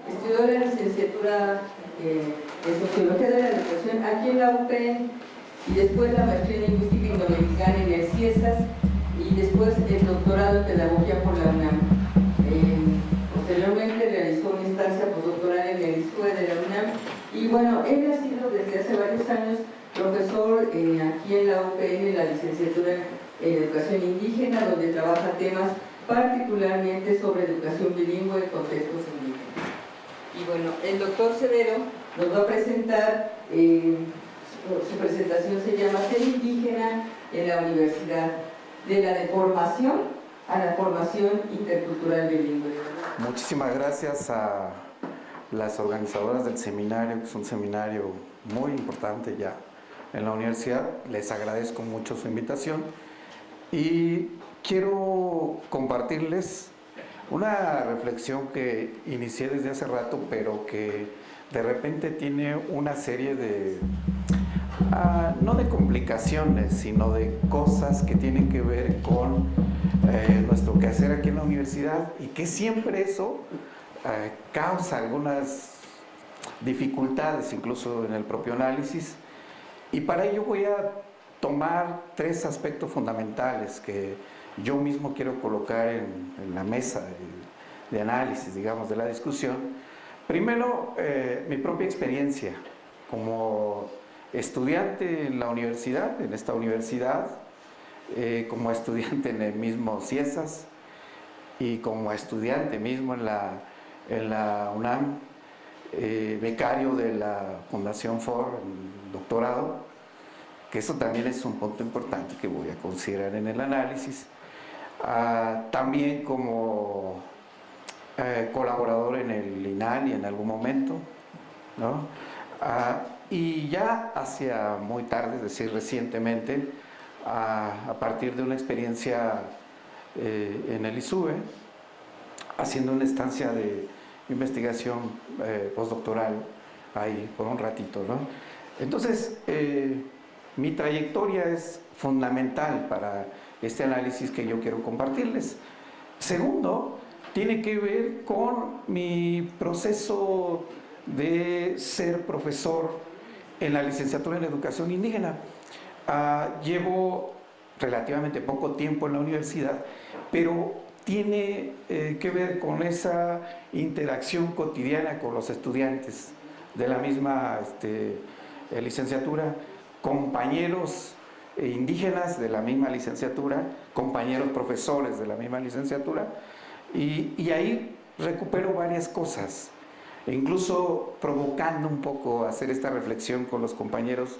Estudió la licenciatura en Sociología de la Educación aquí en la UPN y después la maestría en Lingüística Indoamericana en el CIESAS y después el doctorado en Pedagogía por la UNAM. Posteriormente realizó una estancia postdoctoral en el ISUE de la UNAM y bueno, él ha sido desde hace varios años profesor aquí en la UPN en la licenciatura en Educación Indígena, donde trabaja temas particularmente sobre educación bilingüe en contextos indígenas. Y bueno, el doctor Severo nos va a presentar, su presentación se llama Ser indígena en la universidad, de la deformación a la formación intercultural bilingüe. Muchísimas gracias a las organizadoras del seminario, que es un seminario muy importante ya en la universidad. Les agradezco mucho su invitación y quiero compartirles una reflexión que inicié desde hace rato, pero que de repente tiene una serie de, no de complicaciones, sino de cosas que tienen que ver con nuestro quehacer aquí en la universidad y que siempre eso causa algunas dificultades, incluso en el propio análisis. Y para ello voy a tomar tres aspectos fundamentales que yo mismo quiero colocar en la mesa de análisis, digamos, de la discusión. Primero, mi propia experiencia como estudiante en la universidad, en esta universidad, como estudiante en el mismo CIESAS y como estudiante mismo en la UNAM, becario de la Fundación FOR en doctorado, que eso también es un punto importante que voy a considerar en el análisis. También como colaborador en el INALI en algún momento, ¿no? Y ya hacia muy tarde, es decir, recientemente, a partir de una experiencia en el ISUBE, haciendo una estancia de investigación postdoctoral ahí por un ratito, ¿no? Entonces, mi trayectoria es fundamental para este análisis que yo quiero compartirles. Segundo, tiene que ver con mi proceso de ser profesor en la licenciatura en Educación Indígena. Llevo relativamente poco tiempo en la universidad, pero tiene que ver con esa interacción cotidiana con los estudiantes de la misma licenciatura, compañeros indígenas de la misma licenciatura, compañeros profesores de la misma licenciatura, y ahí recupero varias cosas, e incluso provocando un poco hacer esta reflexión con los compañeros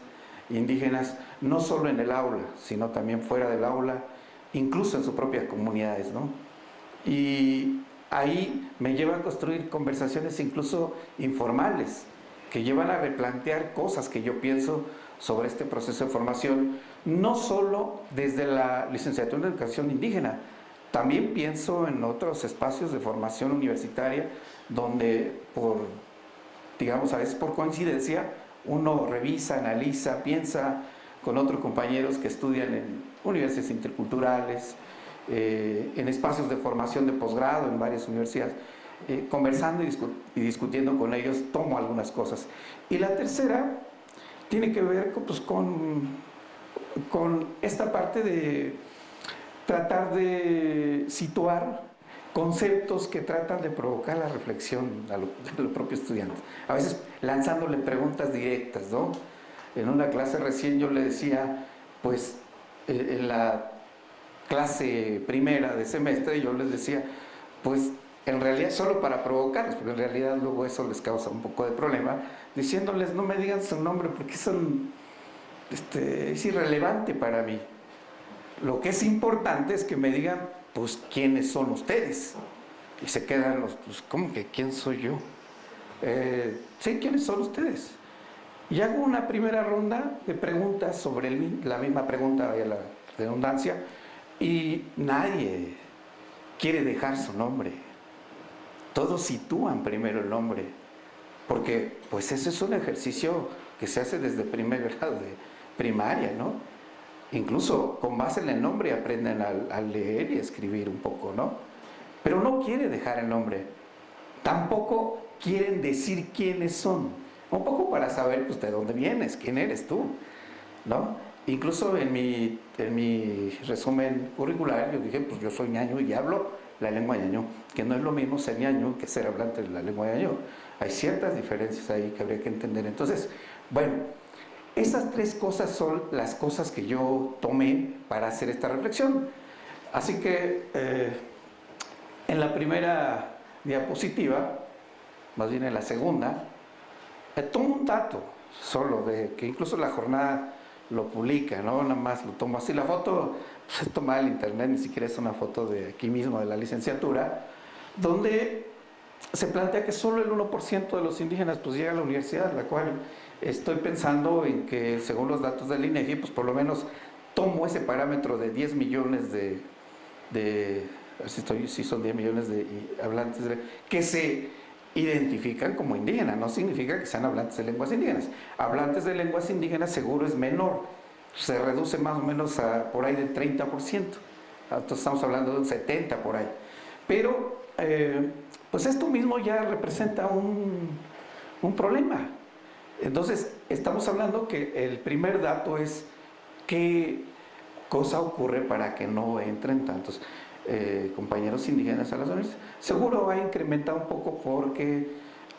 indígenas, no solo en el aula, sino también fuera del aula, incluso en sus propias comunidades, ¿no? Y ahí me lleva a construir conversaciones incluso informales, que llevan a replantear cosas que yo pienso sobre este proceso de formación, no solo desde la licenciatura en Educación Indígena, también pienso en otros espacios de formación universitaria donde digamos, a veces por coincidencia, uno revisa, analiza, piensa con otros compañeros que estudian en universidades interculturales, en espacios de formación de posgrado en varias universidades, conversando y discutiendo con ellos, tomo algunas cosas. Y la tercera tiene que ver con esta parte de tratar de situar conceptos que tratan de provocar la reflexión a los propios estudiantes. A veces lanzándole preguntas directas, ¿no? En una clase recién yo le decía, pues en la clase primera de semestre yo les decía, pues en realidad solo para provocarles, porque en realidad luego eso les causa un poco de problema, diciéndoles no me digan su nombre porque son es irrelevante para mí. Lo que es importante es que me digan, pues, ¿quiénes son ustedes? Y se quedan pues, ¿cómo que quién soy yo? Sí, ¿quiénes son ustedes? Y hago una primera ronda de preguntas sobre la misma pregunta, vaya la redundancia, y nadie quiere dejar su nombre. Todos sitúan primero el nombre, porque pues ese es un ejercicio que se hace desde primer grado de primaria, ¿no? Incluso con base en el nombre aprenden a leer y a escribir un poco, ¿no? Pero no quiere dejar el nombre. Tampoco quieren decir quiénes son. Un poco para saber pues, de dónde vienes, quién eres tú, ¿no? Incluso en mi resumen curricular yo dije, pues yo soy ñaño y hablo la lengua ñaño, que no es lo mismo ser ñaño que ser hablante de la lengua ñaño. Hay ciertas diferencias ahí que habría que entender. Entonces, bueno, esas tres cosas son las cosas que yo tomé para hacer esta reflexión. Así que en la primera diapositiva, más bien en la segunda, tomo un dato solo, de que incluso la jornada lo publica, ¿no? Nada más lo tomo así. La foto pues, es tomada en internet, ni siquiera es una foto de aquí mismo, de la licenciatura, donde se plantea que solo el 1% de los indígenas pues llega a la universidad, la cual estoy pensando en que según los datos del INEGI, pues por lo menos tomo ese parámetro de 10 millones si son 10 millones de hablantes que se identifican como indígenas. No significa que sean hablantes de lenguas indígenas. Hablantes de lenguas indígenas seguro es menor, se reduce más o menos a por ahí del 30%. Entonces estamos hablando de un 70% por ahí. Pero pues esto mismo ya representa un problema. Entonces estamos hablando que el primer dato es qué cosa ocurre para que no entren tantos compañeros indígenas a las universidades. Seguro va a incrementar un poco porque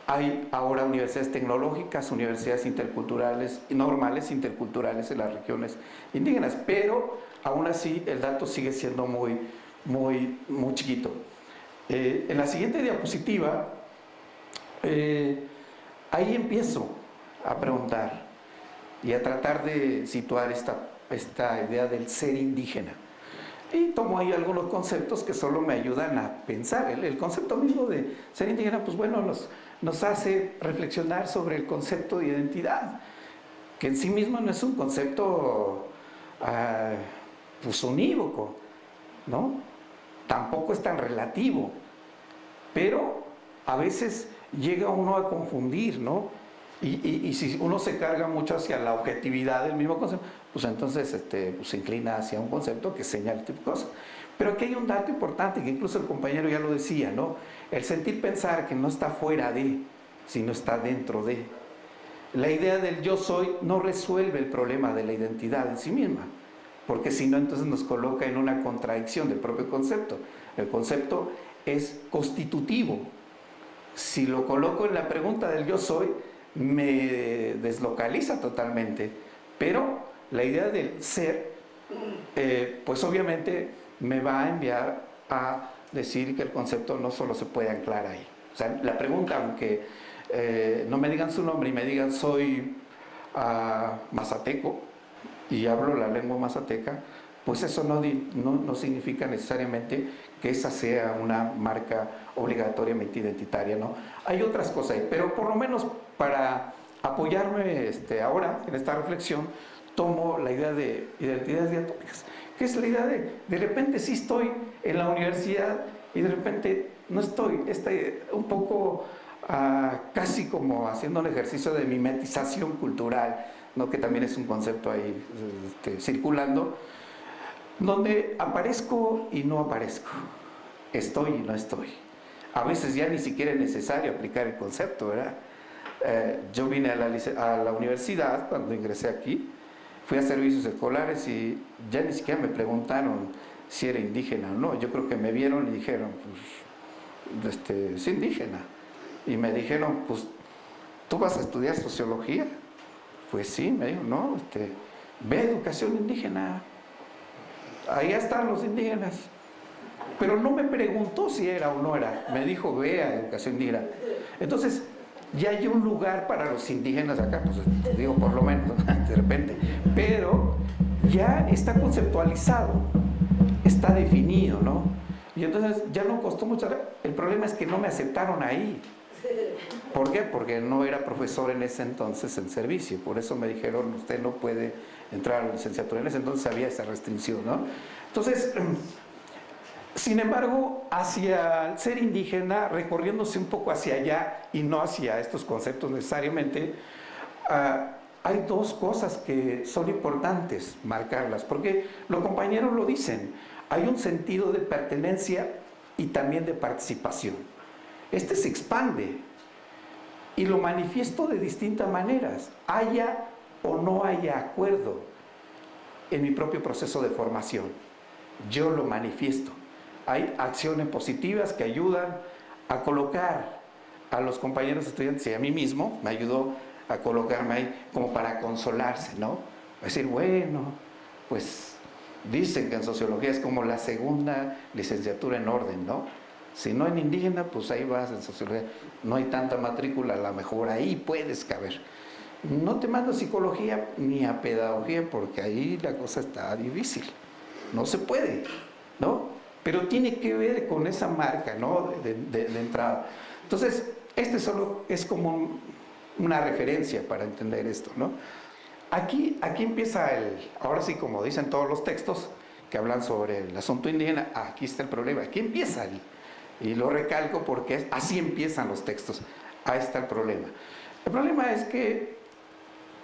hay ahora universidades tecnológicas, universidades interculturales, normales interculturales en las regiones indígenas, pero aún así el dato sigue siendo muy chiquito. En la siguiente diapositiva, ahí empiezo a preguntar y a tratar de situar esta idea del ser indígena. Y tomo ahí algunos conceptos que solo me ayudan a pensar. El concepto mismo de ser indígena, pues bueno, nos hace reflexionar sobre el concepto de identidad, que en sí mismo no es un concepto pues unívoco, ¿no? Tampoco es tan relativo, pero a veces llega uno a confundir, ¿no? Y si uno se carga mucho hacia la objetividad del mismo concepto, pues entonces pues se inclina hacia un concepto que señala tipo de cosas. Pero aquí hay un dato importante, que incluso el compañero ya lo decía, ¿no? El sentir pensar que no está fuera de, sino está dentro de. La idea del yo soy no resuelve el problema de la identidad en sí misma, porque si no, entonces nos coloca en una contradicción del propio concepto. El concepto es constitutivo. Si lo coloco en la pregunta del yo soy, me deslocaliza totalmente, pero la idea del ser, pues obviamente me va a enviar a decir que el concepto no solo se puede anclar ahí. O sea, la pregunta, aunque no me digan su nombre y me digan soy mazateco y hablo la lengua mazateca, pues eso no significa necesariamente que esa sea una marca obligatoriamente identitaria, ¿no? Hay otras cosas ahí, pero por lo menos para apoyarme ahora en esta reflexión, tomo la idea de identidades diatómicas, que es la idea de repente sí estoy en la universidad y de repente no estoy, un poco casi como haciendo un ejercicio de mimetización cultural, ¿no? Que también es un concepto ahí circulando, donde aparezco y no aparezco, estoy y no estoy. A veces ya ni siquiera es necesario aplicar el concepto, ¿verdad? Yo vine a la universidad cuando ingresé aquí, fui a servicios escolares y ya ni siquiera me preguntaron si era indígena o no. Yo creo que me vieron y dijeron, pues, es indígena. Y me dijeron, pues, ¿tú vas a estudiar sociología? Pues sí, me dijo, no, ve educación indígena. Ahí están los indígenas. Pero no me preguntó si era o no era. Me dijo, ve a educación indígena. Entonces, ya hay un lugar para los indígenas acá, pues digo por lo menos, de repente, pero ya está conceptualizado, está definido, ¿no? Y entonces ya no costó mucho. El problema es que no me aceptaron ahí. ¿Por qué? Porque no era profesor en ese entonces en servicio, por eso me dijeron, usted no puede entrar a la licenciatura. En ese entonces había esa restricción, ¿no? Entonces, sin embargo, hacia el ser indígena, recorriéndose un poco hacia allá y no hacia estos conceptos necesariamente, hay dos cosas que son importantes marcarlas, porque los compañeros lo dicen, hay un sentido de pertenencia y también de participación. Este se expande y lo manifiesto de distintas maneras, haya o no haya acuerdo en mi propio proceso de formación. Yo lo manifiesto. Hay acciones positivas que ayudan a colocar a los compañeros estudiantes y a mí mismo, me ayudó a colocarme ahí como para consolarse, ¿no? Decir, bueno, pues dicen que en sociología es como la segunda licenciatura en orden, ¿no? Si no en indígena, pues ahí vas en sociología. No hay tanta matrícula, a lo mejor ahí puedes caber. No te mando a psicología ni a pedagogía porque ahí la cosa está difícil. No se puede, ¿no? Pero tiene que ver con esa marca, ¿no? de entrada. Entonces, este solo es como una referencia para entender esto, ¿no? Aquí empieza ahora sí, como dicen todos los textos que hablan sobre el asunto indígena, aquí está el problema, aquí empieza y lo recalco porque así empiezan los textos, ahí está el problema. El problema es que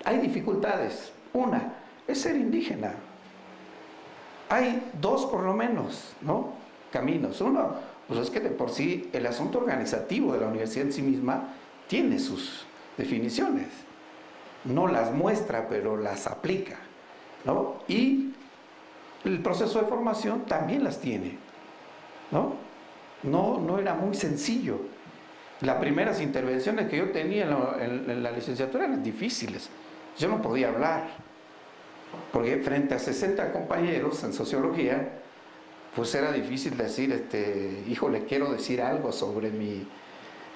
hay dificultades. Una, es ser indígena. Hay dos por lo menos, ¿no? Caminos. Uno, pues es que de por sí el asunto organizativo de la universidad en sí misma tiene sus definiciones. No las muestra, pero las aplica, ¿no? Y el proceso de formación también las tiene, ¿no? No era muy sencillo. Las primeras intervenciones que yo tenía en la licenciatura eran difíciles. Yo no podía hablar, porque frente a 60 compañeros en sociología, pues era difícil decir, híjole, quiero decir algo sobre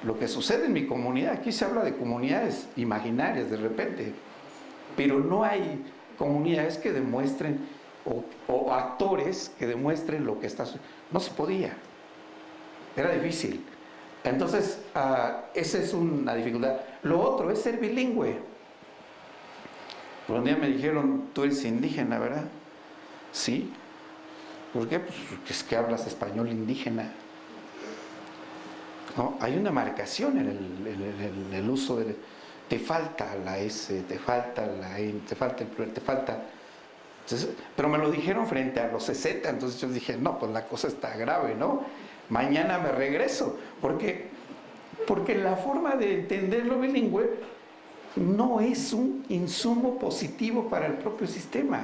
lo que sucede en mi comunidad. Aquí se habla de comunidades imaginarias de repente, pero no hay comunidades que demuestren, o actores que demuestren lo que está sucediendo. No se podía, era difícil. Entonces, esa es una dificultad. Lo otro es ser bilingüe. Un día me dijeron, tú eres indígena, ¿verdad? Sí. ¿Por qué? Pues porque es que hablas español indígena. No, hay una marcación en el uso de... Te falta la S, te falta la N, te falta el plural, te falta... Entonces, pero me lo dijeron frente a los 60, entonces yo dije, no, pues la cosa está grave, ¿no? Mañana me regreso, porque la forma de entender lo bilingüe no es un insumo positivo para el propio sistema.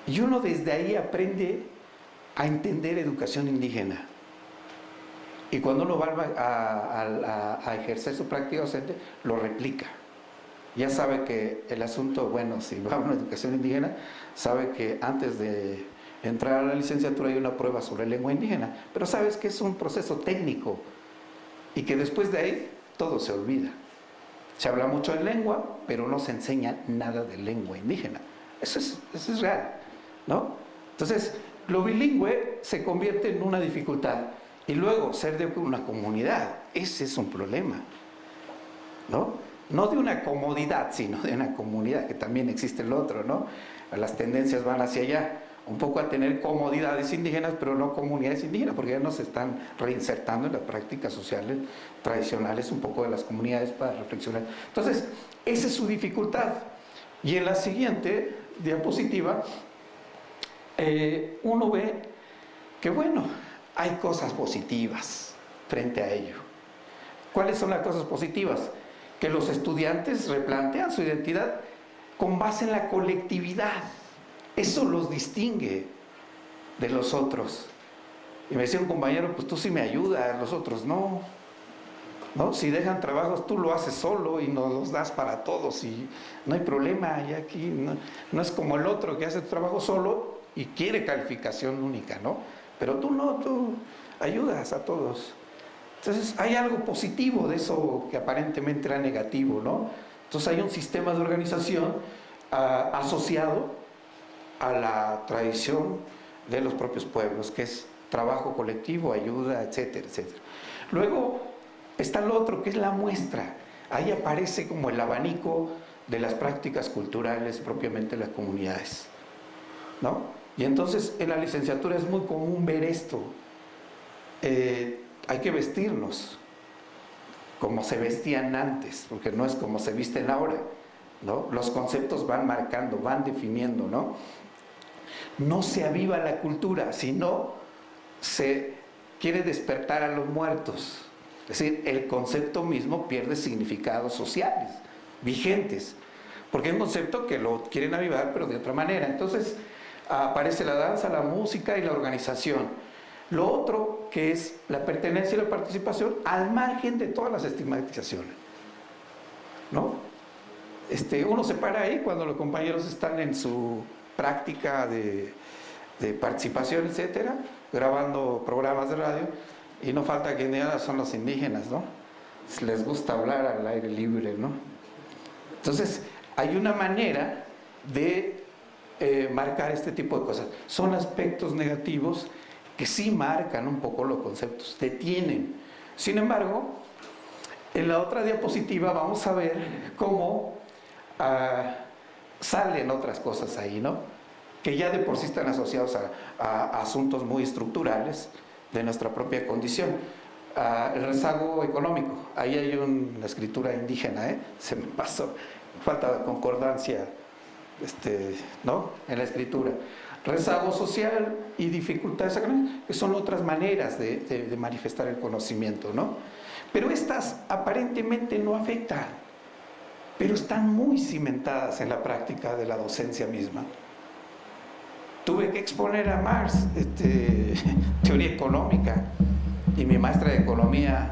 Y uno desde ahí aprende a entender educación indígena. Y cuando uno va a ejercer su práctica docente, lo replica. Ya sabe que el asunto, bueno, si va a una educación indígena, sabe que antes de entrar a la licenciatura hay una prueba sobre lengua indígena, pero sabes que es un proceso técnico y que después de ahí todo se olvida. Se habla mucho de lengua, pero no se enseña nada de lengua indígena. Eso es real, ¿no? Entonces, lo bilingüe se convierte en una dificultad. Y luego, ser de una comunidad, ese es un problema, ¿no? No de una comodidad, sino de una comunidad, que también existe el otro, ¿no? Las tendencias van hacia allá, un poco a tener comodidades indígenas, pero no comunidades indígenas, porque ya nos están reinsertando en las prácticas sociales tradicionales, un poco de las comunidades para reflexionar. Entonces, esa es su dificultad. Y en la siguiente diapositiva, uno ve que, bueno, hay cosas positivas frente a ello. ¿Cuáles son las cosas positivas? Que los estudiantes replantean su identidad con base en la colectividad. Eso los distingue de los otros. Y me decía un compañero, pues tú sí me ayudas, los otros no. ¿No? Si dejan trabajos, tú lo haces solo y nos los das para todos y no hay problema. Y aquí no es como el otro que hace tu trabajo solo y quiere calificación única, ¿no? Pero tú no, tú ayudas a todos. Entonces hay algo positivo de eso que aparentemente era negativo, ¿no? Entonces hay un sistema de organización asociado a la tradición de los propios pueblos, que es trabajo colectivo, ayuda, etcétera, etcétera. Luego está lo otro, que es la muestra. Ahí aparece como el abanico de las prácticas culturales propiamente de las comunidades, ¿no? Y entonces en la licenciatura es muy común ver esto. Hay que vestirnos como se vestían antes, porque no es como se visten ahora, ¿no? Los conceptos van marcando, van definiendo, ¿no? No se aviva la cultura, sino se quiere despertar a los muertos. Es decir, el concepto mismo pierde significados sociales, vigentes, porque es un concepto que lo quieren avivar, pero de otra manera. Entonces aparece la danza, la música y la organización. Lo otro, que es la pertenencia y la participación al margen de todas las estigmatizaciones, ¿no? Uno se para ahí cuando los compañeros están en su práctica de participación, etcétera, grabando programas de radio, y no falta quien diga, son los indígenas, ¿no? Les gusta hablar al aire libre, ¿no? Entonces, hay una manera de marcar este tipo de cosas. Son aspectos negativos que sí marcan un poco los conceptos, detienen. Sin embargo, en la otra diapositiva vamos a ver cómo salen otras cosas ahí, ¿no? Que ya de por sí están asociados a asuntos muy estructurales de nuestra propia condición. El rezago económico, ahí hay una escritura indígena, se me pasó, falta de concordancia, ¿no? En la escritura. Rezago social y dificultades académicas, que son otras maneras de manifestar el conocimiento, ¿no? Pero estas aparentemente no afectan, pero están muy cimentadas en la práctica de la docencia misma. Tuve que exponer a Marx teoría económica, y mi maestra de economía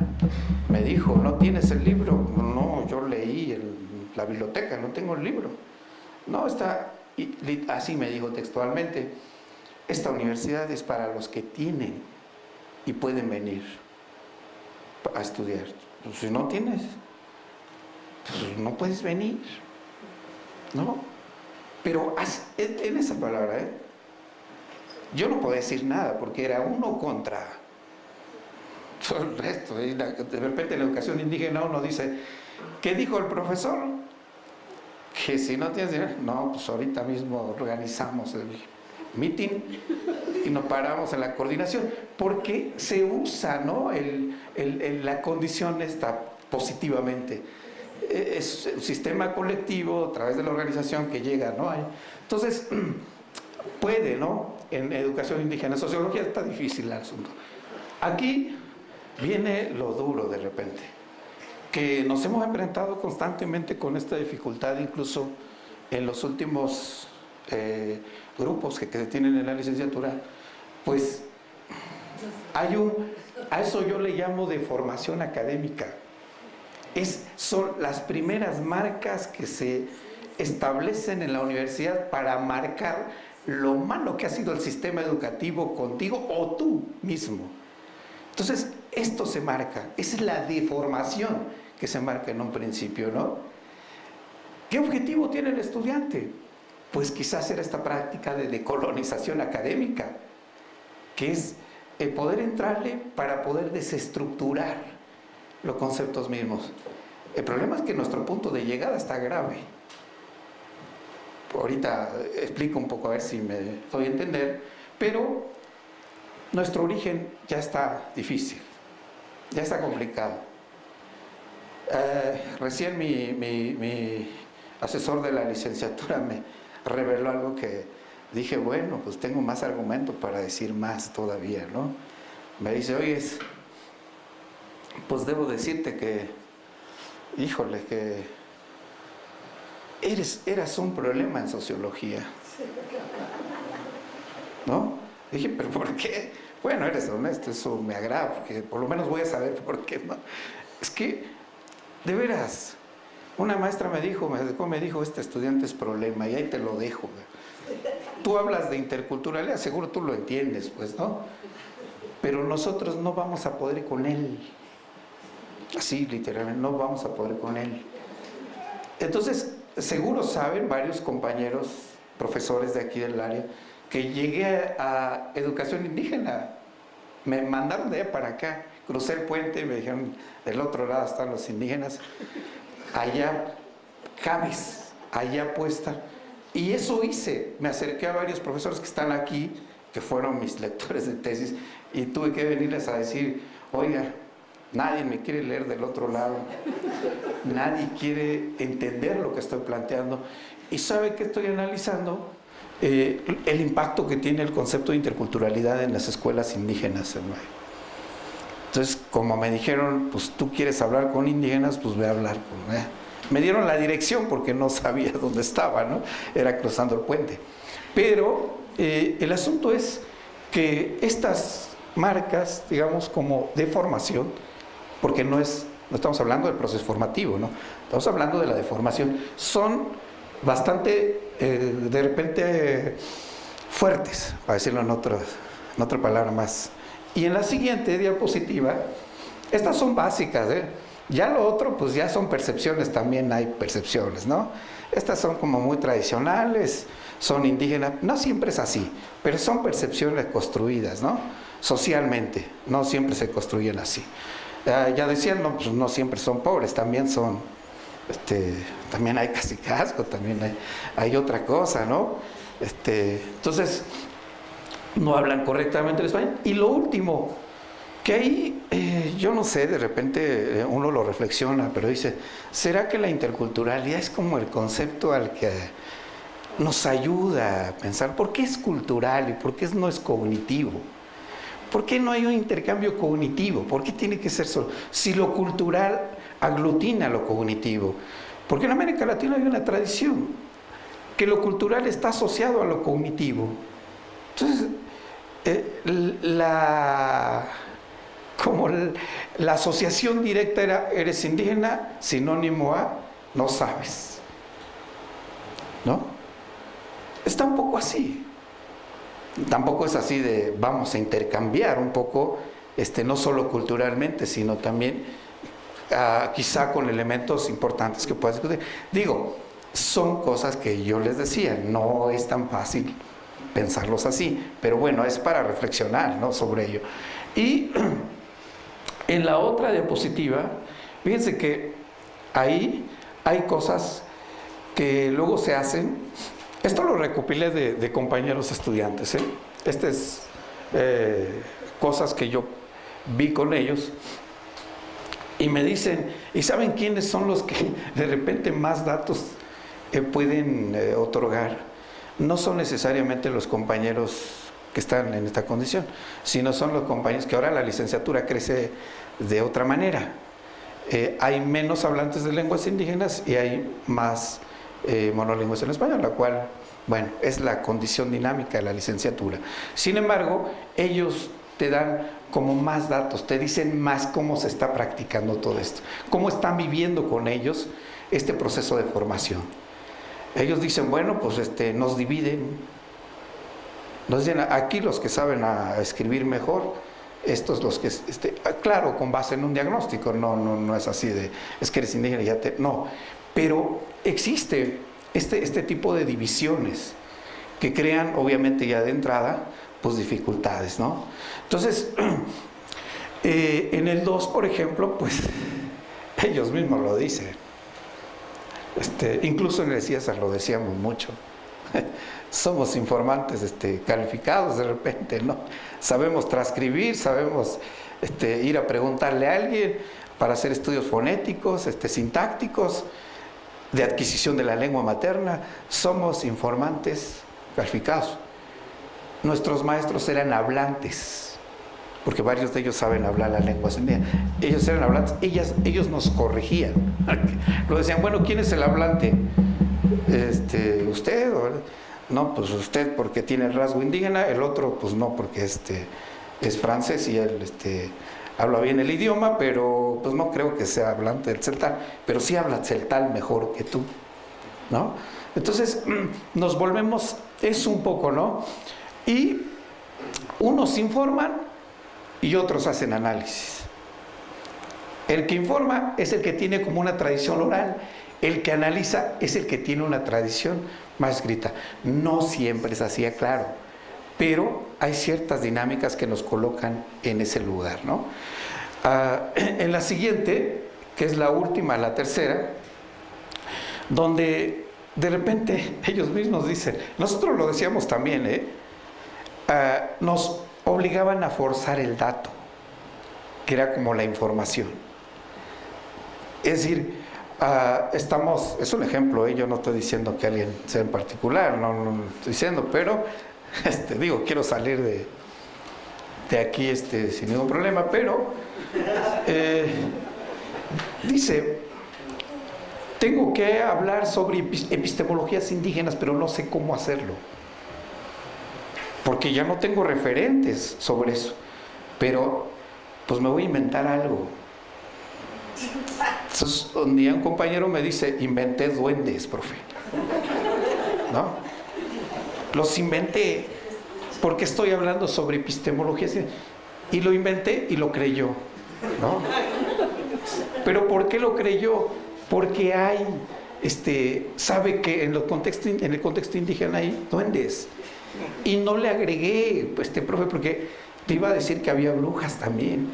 me dijo, ¿no tienes el libro? No, yo leí la biblioteca, no tengo el libro. No, está... Y así me dijo textualmente, esta universidad es para los que tienen y pueden venir a estudiar. Pues si no tienes, pues no puedes venir, ¿no? Pero en esa palabra, yo no podía decir nada porque era uno contra todo el resto. Y de repente en la educación indígena uno dice, ¿qué dijo el profesor? Que si no tienes dinero, no, pues ahorita mismo organizamos el meeting y nos paramos en la coordinación, porque se usa, ¿no? La condición está positivamente. Es un sistema colectivo a través de la organización que llega, ¿no? Entonces, puede, ¿no? En educación indígena, en sociología está difícil el asunto. Aquí viene lo duro de repente, que nos hemos enfrentado constantemente con esta dificultad, incluso en los últimos grupos que se tienen en la licenciatura, pues a eso yo le llamo de formación académica. Son las primeras marcas que se establecen en la universidad para marcar lo malo que ha sido el sistema educativo contigo o tú mismo. Entonces, esto se marca, esa es la deformación que se marca en un principio, ¿no? ¿Qué objetivo tiene el estudiante? Pues quizás era esta práctica de decolonización académica, que es el poder entrarle para poder desestructurar los conceptos mismos. El problema es que nuestro punto de llegada está grave. Ahorita explico un poco a ver si me doy a entender, pero nuestro origen ya está difícil, ya está complicado. Recién mi asesor de la licenciatura me reveló algo que dije, bueno, pues tengo más argumentos para decir más todavía, ¿no? Me dice, oye, pues debo decirte que, híjole, que eras un problema en sociología, ¿no? Dije, ¿pero por qué? Bueno, eres honesto, eso me agrada, porque por lo menos voy a saber por qué, ¿no? Es que, de veras, una maestra me dijo, este estudiante es problema, y ahí te lo dejo. Tú hablas de interculturalidad, seguro tú lo entiendes, pues, ¿no? Pero nosotros no vamos a poder con él. así literalmente, no vamos a poder con él. Entonces, seguro saben varios compañeros, profesores de aquí del área, que llegué a educación indígena. Me mandaron de allá para acá, crucé el puente y me dijeron, del otro lado están los indígenas, allá cabes, allá puesta. Y eso hice, me acerqué a varios profesores que están aquí, que fueron mis lectores de tesis, y tuve que venirles a decir, oiga, nadie me quiere leer del otro lado, nadie quiere entender lo que estoy planteando. ¿Y sabe qué estoy analizando? El impacto que tiene el concepto de interculturalidad en las escuelas indígenas. Entonces, como me dijeron, pues tú quieres hablar con indígenas, pues ve a hablar con... Me dieron la dirección porque no sabía dónde estaba, ¿no? Era cruzando el puente. Pero el asunto es que estas marcas, digamos, como de formación, porque no estamos hablando del proceso formativo, ¿no? Estamos hablando de la deformación, son bastante, de repente, fuertes, para decirlo en otra palabra más. Y en la siguiente diapositiva, estas son básicas, ¿eh? Ya lo otro, pues ya son percepciones, también hay percepciones, ¿no? Estas son como muy tradicionales, son indígenas, no siempre es así, pero son percepciones construidas, ¿no? Socialmente, no siempre se construyen así. Ya decían, no, pues no siempre son pobres, también son, también hay cacicazgo, también hay otra cosa, ¿no? Entonces, no hablan correctamente el español. Y lo último, que ahí, yo no sé, de repente uno lo reflexiona, pero dice, ¿será que la interculturalidad es como el concepto al que nos ayuda a pensar por qué es cultural y por qué no es cognitivo? ¿Por qué no hay un intercambio cognitivo? ¿Por qué tiene que ser solo? Si lo cultural aglutina lo cognitivo. Porque en América Latina hay una tradición que lo cultural está asociado a lo cognitivo. Entonces, la asociación directa era, eres indígena, sinónimo a no sabes, ¿no? Está un poco así. Tampoco es así de vamos a intercambiar un poco, no solo culturalmente, sino también quizá con elementos importantes que puedas discutir. Digo, son cosas que yo les decía, no es tan fácil pensarlos así, pero bueno, es para reflexionar, ¿no?, sobre ello. Y en la otra diapositiva, fíjense que ahí hay cosas que luego se hacen. Esto lo recopilé de compañeros estudiantes, ¿eh? Es cosas que yo vi con ellos y me dicen, ¿y saben quiénes son los que de repente más datos pueden otorgar? No son necesariamente los compañeros que están en esta condición, sino son los compañeros que ahora la licenciatura crece de otra manera. Hay menos hablantes de lenguas indígenas y hay más monolingües en español, la cual, bueno, es la condición dinámica de la licenciatura. Sin embargo, ellos te dan como más datos, te dicen más cómo se está practicando todo esto, cómo están viviendo con ellos este proceso de formación. Ellos dicen, bueno, pues nos dividen, nos dicen, aquí los que saben escribir mejor, estos los que, claro, con base en un diagnóstico, no es así de, es que eres indígena y ya te, no, pero existe este tipo de divisiones que crean, obviamente ya de entrada, pues dificultades, ¿no? Entonces, en el 2, por ejemplo, pues ellos mismos lo dicen. Incluso en el CIESAR lo decíamos mucho. Somos informantes calificados de repente, ¿no? Sabemos transcribir, sabemos ir a preguntarle a alguien para hacer estudios fonéticos, sintácticos, de adquisición de la lengua materna. Somos informantes calificados. Nuestros maestros eran hablantes, porque varios de ellos saben hablar la lengua indígena. Ellos eran hablantes, ellos nos corregían. Lo decían, bueno, ¿quién es el hablante? ¿Usted? No, pues usted porque tiene el rasgo indígena, el otro pues no, porque es francés y él habla bien el idioma, pero pues no creo que sea hablante del celtal, pero sí habla celtal mejor que tú, ¿no? Entonces nos volvemos eso un poco, ¿no? Y unos informan y otros hacen análisis. El que informa es el que tiene como una tradición oral, el que analiza es el que tiene una tradición más escrita. No siempre es así, claro, pero hay ciertas dinámicas que nos colocan en ese lugar, ¿no? En la siguiente, que es la última, la tercera, donde de repente ellos mismos dicen, nosotros lo decíamos también, nos obligaban a forzar el dato, que era como la información. Es decir, es un ejemplo, yo no estoy diciendo que alguien sea en particular, no estoy diciendo, pero digo, quiero salir de aquí sin ningún problema, pero dice, tengo que hablar sobre epistemologías indígenas, pero no sé cómo hacerlo, porque ya no tengo referentes sobre eso, pero pues me voy a inventar algo. Entonces, un día un compañero me dice, inventé duendes, profe, ¿no? Los inventé porque estoy hablando sobre epistemología y lo inventé y lo creyó, ¿no? Pero ¿por qué lo creyó? Porque hay, sabe que en el contexto indígena hay duendes y no le agregué, profe, porque te iba a decir que había brujas también.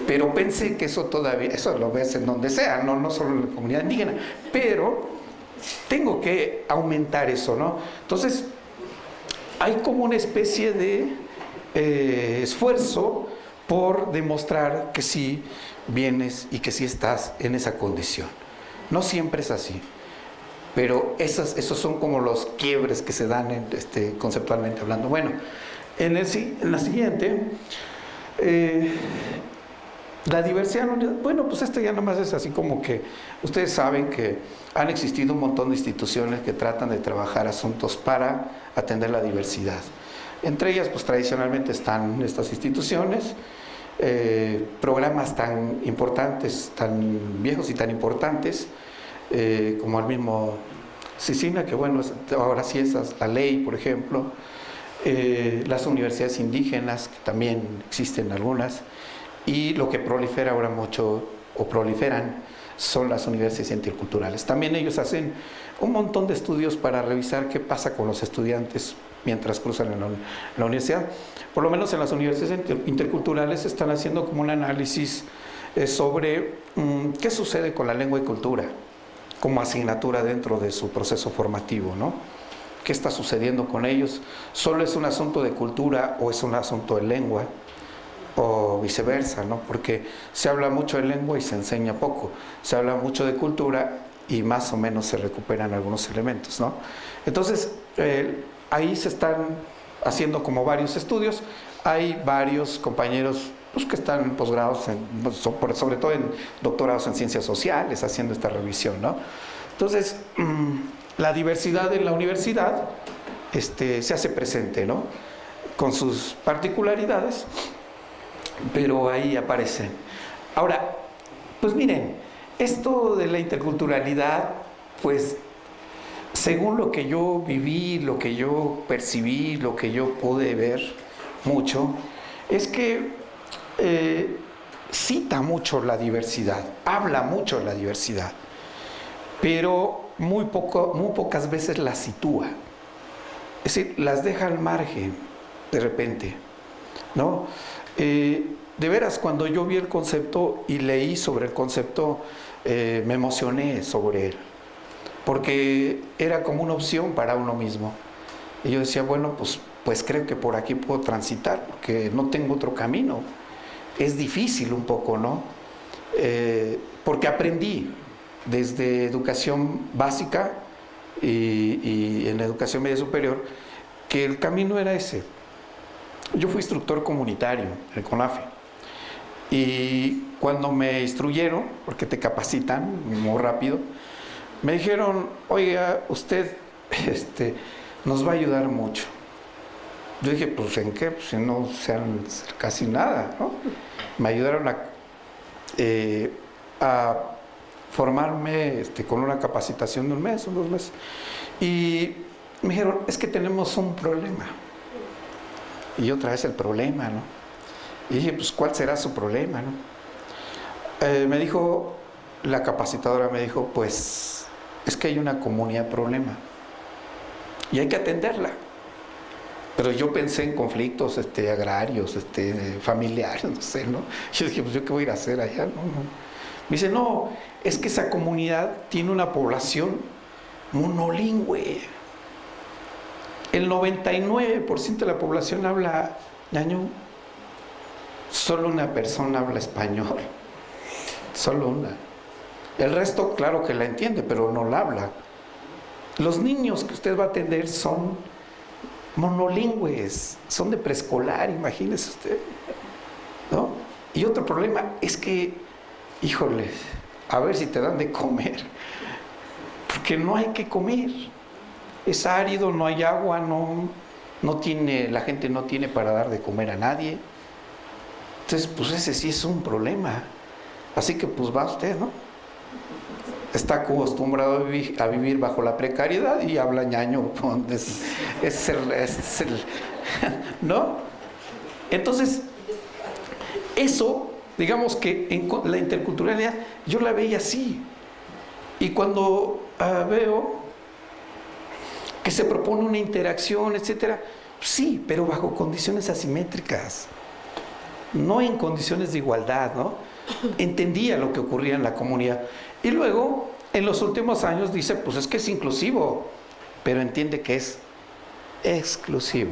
Pero pensé que eso lo ves en donde sea, no solo en la comunidad indígena, pero tengo que aumentar eso, ¿no? Entonces, hay como una especie de esfuerzo por demostrar que sí vienes y que sí estás en esa condición. No siempre es así, pero esos son como los quiebres que se dan conceptualmente hablando. Bueno, en la siguiente... la diversidad, bueno, pues esto ya nomás es así como que ustedes saben que han existido un montón de instituciones que tratan de trabajar asuntos para atender la diversidad. Entre ellas, pues tradicionalmente están estas instituciones, programas tan importantes, tan viejos y tan importantes, como el mismo CICINA, que bueno, ahora sí es la ley, por ejemplo, las universidades indígenas, que también existen algunas, y lo que prolifera ahora mucho, o proliferan, son las universidades interculturales. También ellos hacen un montón de estudios para revisar qué pasa con los estudiantes mientras cruzan en la universidad. Por lo menos en las universidades interculturales están haciendo como un análisis sobre qué sucede con la lengua y cultura como asignatura dentro de su proceso formativo, ¿no? ¿Qué está sucediendo con ellos? ¿Solo es un asunto de cultura o es un asunto de lengua? O viceversa, ¿no? Porque se habla mucho de lengua y se enseña poco. Se habla mucho de cultura y más o menos se recuperan algunos elementos, ¿no? Entonces, ahí se están haciendo como varios estudios. Hay varios compañeros pues, que están en posgrados, sobre todo en doctorados en ciencias sociales, haciendo esta revisión, ¿no? Entonces, la diversidad en la universidad se hace presente, ¿no? Con sus particularidades, pero ahí aparecen. Ahora, pues miren, esto de la interculturalidad, pues según lo que yo viví, lo que yo percibí, lo que yo pude ver mucho, es que cita mucho la diversidad, habla mucho de la diversidad, pero muy pocas veces la sitúa. Es decir, las deja al margen de repente, ¿no? De veras, cuando yo vi el concepto y leí sobre el concepto, me emocioné sobre él, porque era como una opción para uno mismo. Y yo decía, bueno, pues creo que por aquí puedo transitar, porque no tengo otro camino. Es difícil un poco, ¿no? Porque aprendí desde educación básica y en educación media superior que el camino era ese. Yo fui instructor comunitario en el CONAFE y cuando me instruyeron, porque te capacitan muy rápido, me dijeron, oiga, usted nos va a ayudar mucho. Yo dije, pues ¿en qué? Pues si no sean casi nada, ¿no? Me ayudaron a formarme con una capacitación de un mes o 2 meses. Y me dijeron, es que tenemos un problema. Y otra vez el problema, ¿no? Y dije, pues ¿cuál será su problema, no? Me dijo, la capacitadora me dijo, pues es que hay una comunidad problema y hay que atenderla. Pero yo pensé en conflictos agrarios, familiares, no sé, ¿no? Yo dije, pues yo qué voy a ir a hacer allá, ¿no? Me dice, no, es que esa comunidad tiene una población monolingüe. El 99% de la población habla ñañú. Solo una persona habla español. Solo una. El resto, claro que la entiende, pero no la habla. Los niños que usted va a atender son monolingües, son de preescolar, imagínese usted, ¿no? Y otro problema es que, híjole, a ver si te dan de comer, porque no hay que comer. Es árido, no hay agua, no tiene, la gente no tiene para dar de comer a nadie. Entonces, pues ese sí es un problema. Así que pues va usted, ¿no? Está acostumbrado a vivir bajo la precariedad y habla ñaño, ¿no? Entonces, eso, digamos que en la interculturalidad yo la veía así. Y cuando veo que se propone una interacción, etcétera, sí, pero bajo condiciones asimétricas, no en condiciones de igualdad, ¿no? Entendía lo que ocurría en la comunidad. Y luego, en los últimos años, dice, pues es que es inclusivo, pero entiende que es exclusivo.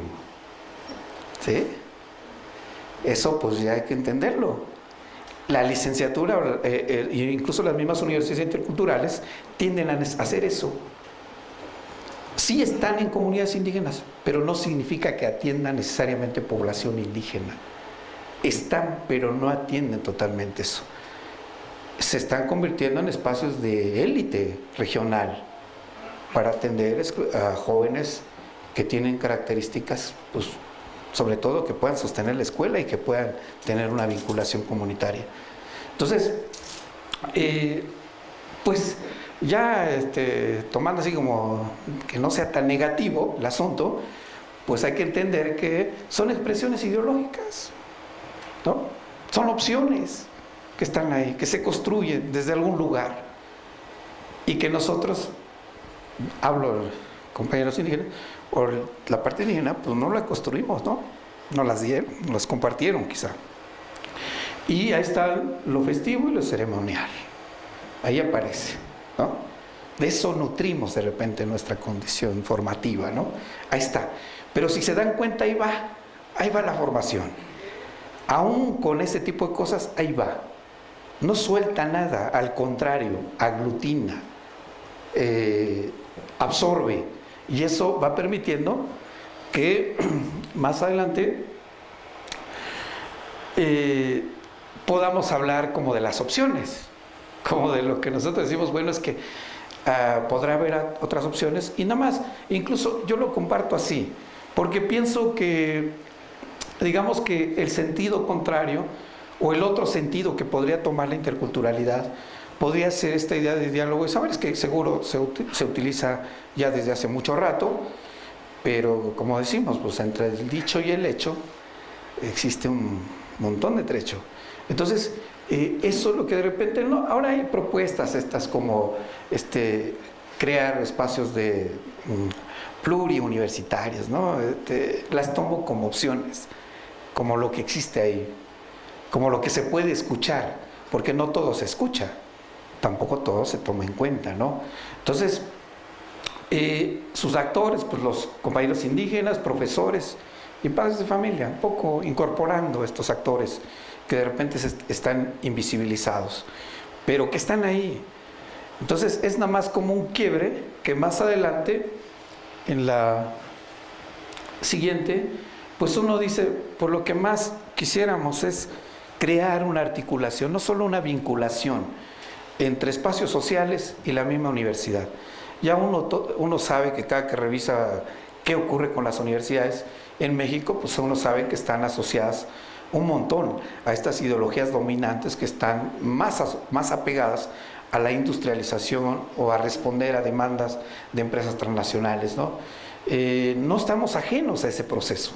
¿Sí? Eso pues ya hay que entenderlo. La licenciatura, incluso las mismas universidades interculturales, tienden a hacer eso. Sí están en comunidades indígenas, pero no significa que atiendan necesariamente población indígena. Están, pero no atienden totalmente eso. Se están convirtiendo en espacios de élite regional para atender a jóvenes que tienen características, pues, sobre todo que puedan sostener la escuela y que puedan tener una vinculación comunitaria. Entonces, pues ya tomando así como que no sea tan negativo el asunto, pues hay que entender que son expresiones ideológicas, ¿no? Son opciones que están ahí, que se construyen desde algún lugar y que nosotros, hablo compañeros indígenas, por la parte indígena, pues no la construimos, ¿no? Nos las dieron, nos las compartieron quizá. Y ahí está lo festivo y lo ceremonial. Ahí aparece, ¿no? De eso nutrimos de repente nuestra condición formativa, ¿no? Ahí está. Pero si se dan cuenta, ahí va la formación. Aún con ese tipo de cosas, ahí va. No suelta nada, al contrario, aglutina, absorbe. Y eso va permitiendo que más adelante podamos hablar como de las opciones, como de lo que nosotros decimos, bueno, es que podrá haber otras opciones y nada más. Incluso yo lo comparto así, porque pienso que, digamos que el sentido contrario o el otro sentido que podría tomar la interculturalidad podría ser esta idea de diálogo. Sabes que seguro se utiliza ya desde hace mucho rato, pero como decimos, pues entre el dicho y el hecho existe un montón de trecho. Entonces, eso es lo que de repente no. Ahora hay propuestas estas como crear espacios de pluriuniversitarios, ¿no? Las tomo como opciones, como lo que existe ahí, como lo que se puede escuchar, porque no todo se escucha, tampoco todo se toma en cuenta, ¿no? Entonces, sus actores, pues los compañeros indígenas, profesores y padres de familia, un poco incorporando estos actores que de repente están invisibilizados, pero que están ahí. Entonces, es nada más como un quiebre que más adelante, en la siguiente, pues uno dice, por lo que más quisiéramos es crear una articulación, no solo una vinculación entre espacios sociales y la misma universidad. Ya uno sabe que cada que revisa qué ocurre con las universidades en México, pues uno sabe que están asociadas un montón a estas ideologías dominantes que están más apegadas a la industrialización o a responder a demandas de empresas transnacionales, ¿no? No estamos ajenos a ese proceso.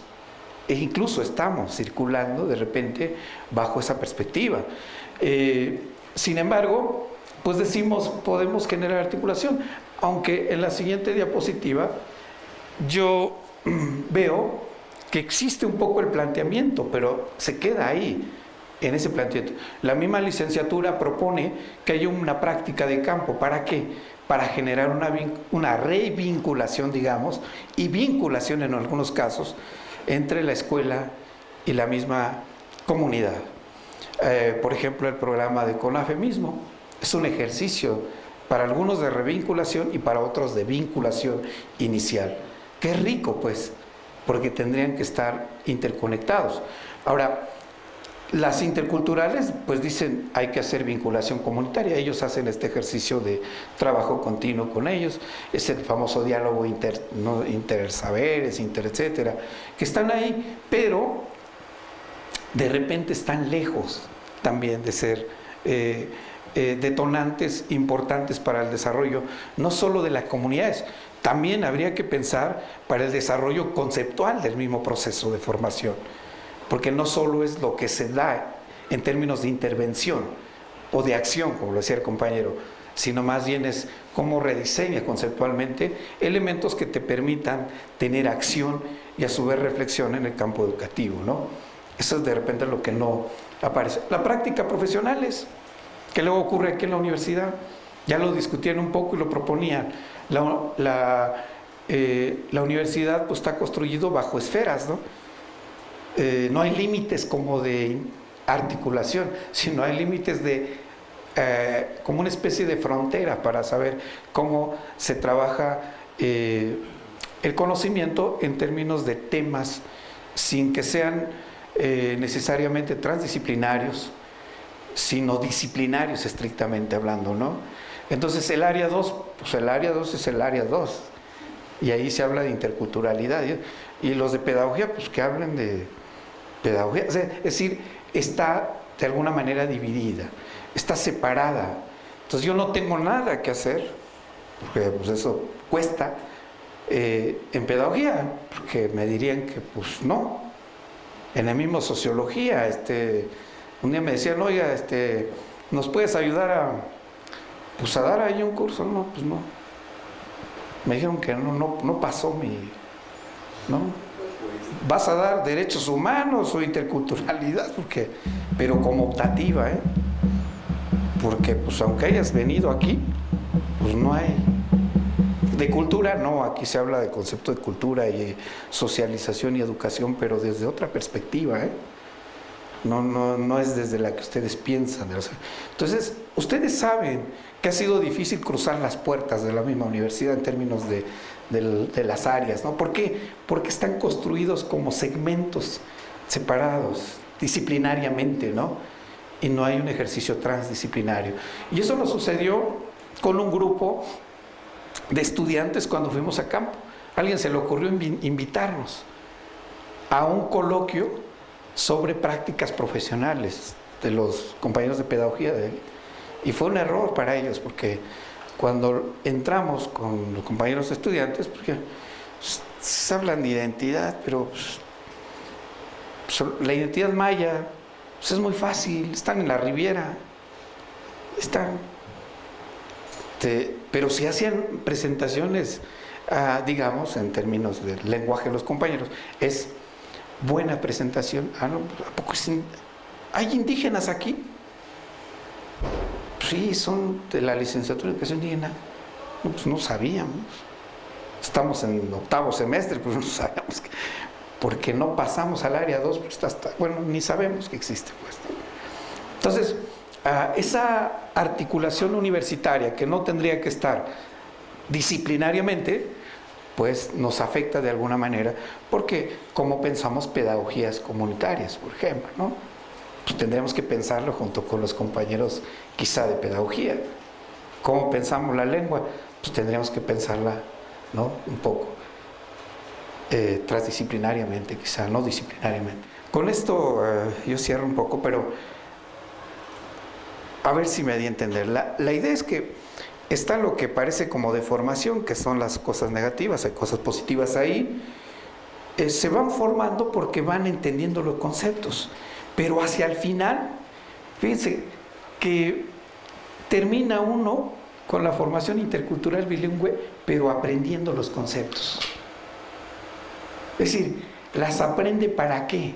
E incluso estamos circulando de repente bajo esa perspectiva. Sin embargo, pues decimos, podemos generar articulación, aunque en la siguiente diapositiva yo veo que existe un poco el planteamiento, pero se queda ahí, en ese planteamiento. La misma licenciatura propone que haya una práctica de campo. ¿Para qué? Para generar una revinculación, digamos, y vinculación en algunos casos, entre la escuela y la misma comunidad. Por ejemplo, el programa de CONAFE mismo es un ejercicio para algunos de revinculación y para otros de vinculación inicial. Qué rico, pues, porque tendrían que estar interconectados. Ahora, las interculturales, pues dicen, hay que hacer vinculación comunitaria. Ellos hacen este ejercicio de trabajo continuo con ellos. Es el famoso diálogo intersaberes, etcétera, que están ahí, pero de repente están lejos también de ser detonantes importantes para el desarrollo, no solo de las comunidades. También habría que pensar para el desarrollo conceptual del mismo proceso de formación, porque no solo es lo que se da en términos de intervención o de acción, como lo decía el compañero, sino más bien es cómo rediseña conceptualmente elementos que te permitan tener acción y a su vez reflexión en el campo educativo, ¿no? Eso es de repente lo que no aparece. La práctica profesionales, que luego ocurre aquí en la universidad, ya lo discutían un poco y lo proponían. La universidad pues está construido bajo esferas, ¿no? No hay límites como de articulación, sino hay límites de como una especie de frontera para saber cómo se trabaja el conocimiento en términos de temas sin que sean necesariamente transdisciplinarios, sino disciplinarios estrictamente hablando, ¿no? Entonces el área 2, pues el área 2 es el área 2, y ahí se habla de interculturalidad, y los de pedagogía, pues que hablen de pedagogía, o sea, es decir, está de alguna manera dividida, está separada. Entonces yo no tengo nada que hacer, porque pues eso cuesta, en pedagogía, porque me dirían que pues no. En el mismo sociología, un día me decían, oiga, ¿nos puedes ayudar a dar ahí un curso? No, pues no. Me dijeron que no pasó ¿no? Vas a dar derechos humanos o interculturalidad, pero como optativa, porque pues aunque hayas venido aquí, pues no hay. De cultura, no, aquí se habla de concepto de cultura y socialización y educación, pero desde otra perspectiva, no es desde la que ustedes piensan. Entonces, ustedes saben que ha sido difícil cruzar las puertas de la misma universidad en términos de las áreas, ¿no? ¿Por qué? Porque están construidos como segmentos separados, disciplinariamente, ¿no? Y no hay un ejercicio transdisciplinario. Y eso nos sucedió con un grupo de estudiantes cuando fuimos a campo. A alguien se le ocurrió invitarnos a un coloquio sobre prácticas profesionales de los compañeros de pedagogía y fue un error para ellos, porque cuando entramos con los compañeros estudiantes, porque se hablan de identidad, pero la identidad maya pues es muy fácil, están en la Riviera, pero si hacían presentaciones, digamos, en términos del lenguaje de los compañeros, es buena presentación. No, ¿a poco hay indígenas aquí? Sí, son de la licenciatura de educación indígena. No, pues no sabíamos. Estamos en 8º semestre, pues no sabíamos porque no pasamos al área 2, pues bueno, ni sabemos que existe, pues. Entonces, esa articulación universitaria que no tendría que estar disciplinariamente, pues nos afecta de alguna manera, porque como pensamos pedagogías comunitarias, por ejemplo, ¿no? Pues tendríamos que pensarlo junto con los compañeros quizá de pedagogía. ¿Cómo pensamos la lengua? Pues tendríamos que pensarla, ¿no? Un poco transdisciplinariamente, quizá, no disciplinariamente. Con esto yo cierro un poco, pero a ver si me di a entender. La idea es que está lo que parece como deformación, que son las cosas negativas, hay cosas positivas ahí, se van formando porque van entendiendo los conceptos, pero hacia el final, fíjense que termina uno con la formación intercultural bilingüe, pero aprendiendo los conceptos. Es decir, ¿las aprende para qué?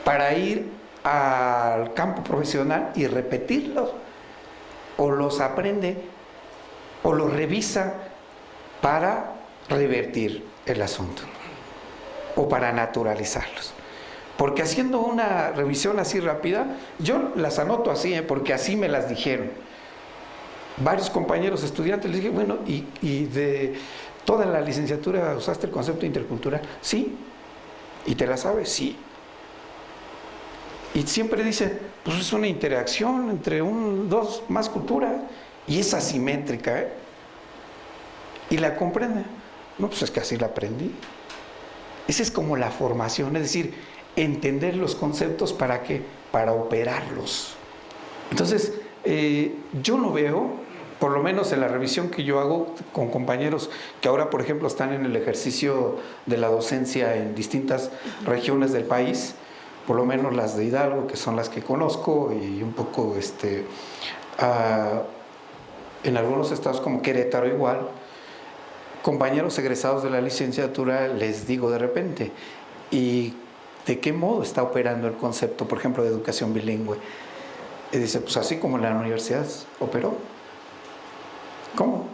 Para ir al campo profesional y repetirlos, o los aprende o los revisa para revertir el asunto o para naturalizarlos. Porque haciendo una revisión así rápida, yo las anoto así, porque así me las dijeron varios compañeros estudiantes. Les dije, bueno, ¿y de toda la licenciatura usaste el concepto intercultural? Sí. ¿Y te la sabes? Sí. Y siempre dicen, pues es una interacción entre dos más culturas, y es asimétrica, ¿eh? Y la comprende. No, pues es que así la aprendí. Esa es como la formación, es decir, entender los conceptos. ¿Para qué? Para operarlos. Entonces, yo no veo, por lo menos en la revisión que yo hago con compañeros que ahora, por ejemplo, están en el ejercicio de la docencia en distintas regiones del país, por lo menos las de Hidalgo, que son las que conozco, y un poco en algunos estados como Querétaro igual, compañeros egresados de la licenciatura, les digo de repente, ¿y de qué modo está operando el concepto, por ejemplo, de educación bilingüe? Y dice, pues así como en la universidad operó. ¿Cómo?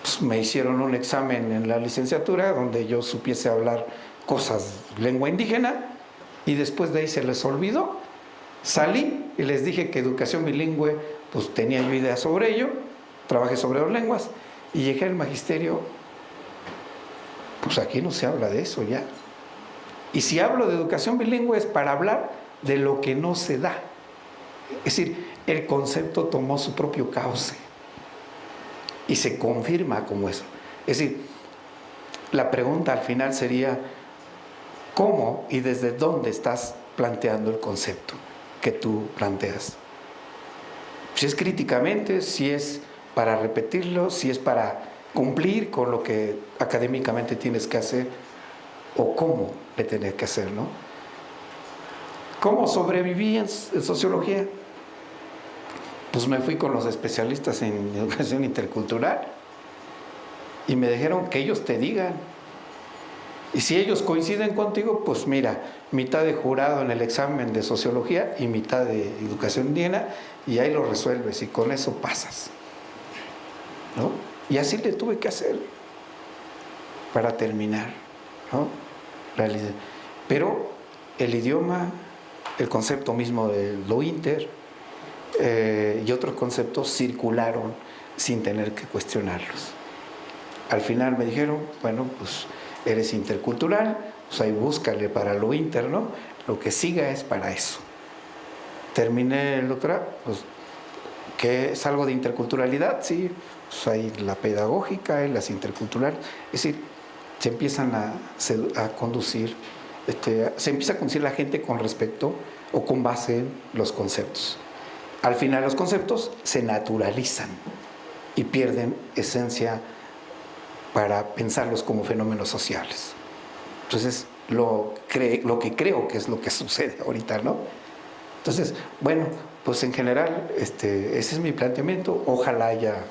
Pues me hicieron un examen en la licenciatura donde yo supiese hablar cosas lengua indígena, y después de ahí se les olvidó. Salí y les dije que educación bilingüe, pues tenía yo ideas sobre ello, trabajé sobre 2 lenguas, y llegué al magisterio. Pues aquí no se habla de eso ya. Y si hablo de educación bilingüe es para hablar de lo que no se da. Es decir, el concepto tomó su propio cauce y se confirma como eso. Es decir, la pregunta al final sería, ¿cómo y desde dónde estás planteando el concepto que tú planteas? Si es críticamente, si es para repetirlo, si es para cumplir con lo que académicamente tienes que hacer, o cómo le tenés que hacer, ¿no? ¿Cómo sobreviví en sociología? Pues me fui con los especialistas en educación intercultural y me dijeron que ellos te digan. Y si ellos coinciden contigo, pues mira, mitad de jurado en el examen de sociología y mitad de educación indígena, y ahí lo resuelves y con eso pasas, ¿no? Y así le tuve que hacer para terminar, ¿no? Pero el idioma, el concepto mismo de lo inter y otros conceptos circularon sin tener que cuestionarlos. Al final me dijeron, bueno, pues eres intercultural, pues ahí búscale para lo inter, ¿no? Lo que siga es para eso. Terminé el doctorado, pues, ¿qué es algo de interculturalidad? Sí, pues hay la pedagógica y las interculturales. Es decir, se empiezan a conducir, se empieza a conducir la gente con respecto o con base en los conceptos. Al final los conceptos se naturalizan y pierden esencia para pensarlos como fenómenos sociales. Entonces, lo que creo que es lo que sucede ahorita, ¿no? Entonces, bueno, pues en general, ese es mi planteamiento. Ojalá haya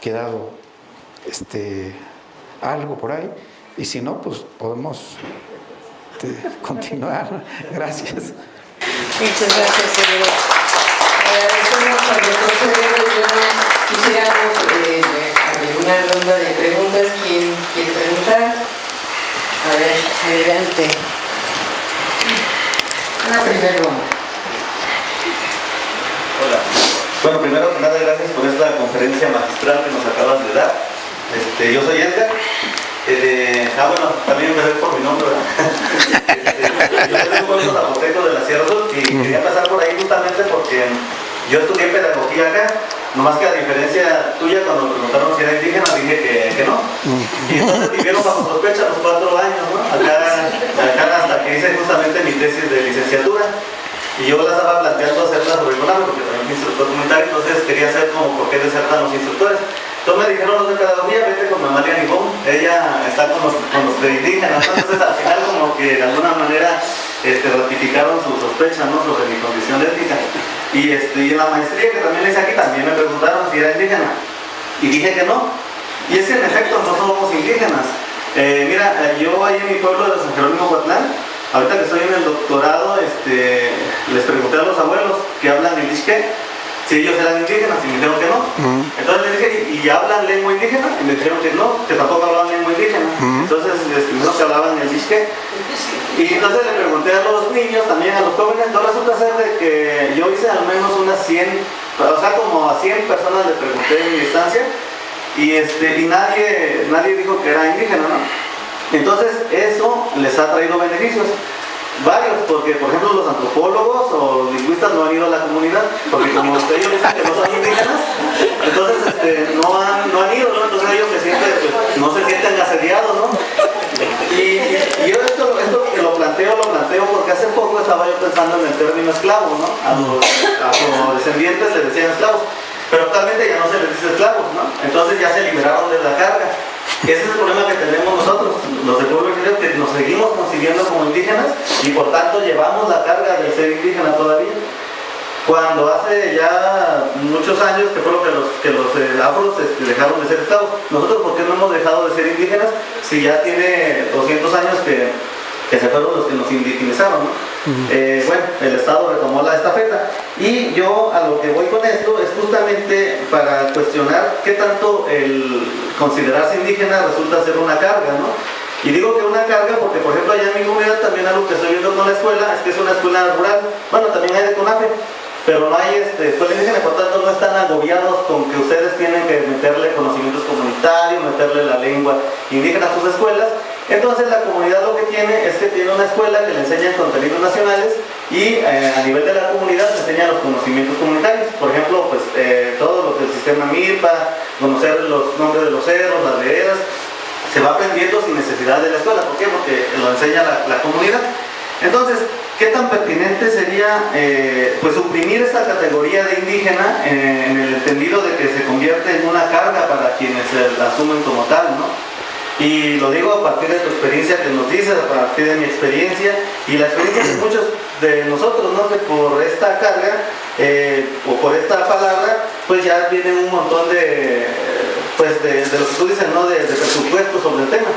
quedado algo por ahí, y si no, pues podemos continuar. Gracias. Muchas gracias, señor. Agradecemos al doctor Cededo. Quisiéramos una ronda de preguntas. ¿Quién quiere preguntar? A ver, adelante. Una primera ronda. Hola. Bueno, primero que nada, gracias por esta conferencia magistral que nos acabas de dar. Yo soy Edgar. Bueno, también empecé por mi nombre, ¿verdad? Yo soy un pueblo zapoteco de la Sierra Sur y quería pasar por ahí justamente porque yo estudié pedagogía acá, nomás que a diferencia tuya, cuando me preguntaron si era indígena, dije que no. Y entonces vivieron bajo sospecha los 4 años, ¿no? Acá hasta que hice justamente mi tesis de licenciatura. Y yo la estaba planteando hacerla sobre el porque también fui instructor comunitario, entonces quería saber como por qué desertan los instructores. Entonces me dijeron los de pedagogía, vete con Amalia Nibón, ella está con los preindígenas, ¿no? Entonces al final como que de alguna manera ratificaron su sospecha, ¿no? Sobre mi condición étnica. Y en la maestría que también le hice aquí, también me preguntaron si era indígena. Y dije que no. Y es que en efecto no somos indígenas. Mira, yo ahí en mi pueblo de San Jerónimo Huatlán, ahorita que estoy en el doctorado, les pregunté a los abuelos que hablan el Ixque, si ellos eran indígenas, y me dijeron que no. Entonces les dije, ¿y hablan lengua indígena? Y me dijeron que no, que tampoco hablaban lengua indígena. Entonces les dijeron que hablaban el Ixque. Y entonces le pregunté a los niños, también a los jóvenes, entonces resulta ser de que yo hice al menos unas 100, o sea, como a 100 personas le pregunté en mi estancia, y nadie dijo que era indígena, ¿no? Entonces eso les ha traído beneficios. Varios, porque por ejemplo los antropólogos o los lingüistas no han ido a la comunidad, porque como ellos dicen que no son indígenas, entonces no han ido, ¿no? Entonces ellos no se sienten asediados, ¿no? Y yo esto que lo planteo porque hace poco estaba yo pensando en el término esclavo, ¿no? A los descendientes les decían esclavos, pero actualmente ya no se les dice esclavos, ¿no? Entonces ya se liberaron de la carga. Ese es el problema que tenemos nosotros, los del pueblo originario, que nos seguimos concibiendo como indígenas y por tanto llevamos la carga de ser indígena todavía. Cuando hace ya muchos años que fueron que los afros dejaron de ser esclavos, nosotros ¿por qué no hemos dejado de ser indígenas si ya tiene 200 años que se fueron los que nos indigenizaron, ¿no? Bueno, el Estado retomó la estafeta y yo a lo que voy con esto es justamente para cuestionar qué tanto el considerarse indígena resulta ser una carga, ¿no? Y digo que una carga porque, por ejemplo, allá en mi comunidad también algo que estoy viendo con la escuela es que es una escuela rural, bueno, también hay de CONAFE, pero no hay escuela indígena, por tanto no están agobiados con que ustedes tienen que meterle conocimientos comunitarios, meterle la lengua indígena a sus escuelas. Entonces la comunidad lo que tiene es que tiene una escuela que le enseña contenidos nacionales y a nivel de la comunidad se enseñan los conocimientos comunitarios. Por ejemplo, pues todo lo que el sistema MIRPA, conocer los nombres de los cerros, las veredas, se va aprendiendo sin necesidad de la escuela. ¿Por qué? Porque lo enseña la comunidad. Entonces, ¿qué tan pertinente sería pues suprimir esta categoría de indígena en el entendido de que se convierte en una carga para quienes la asumen como tal, ¿no? Y lo digo a partir de tu experiencia que nos dices, a partir de mi experiencia y la experiencia de muchos de nosotros, ¿no? Que por esta carga o por esta palabra, pues ya viene un montón de lo que tú dices, ¿no? De presupuesto sobre el tema.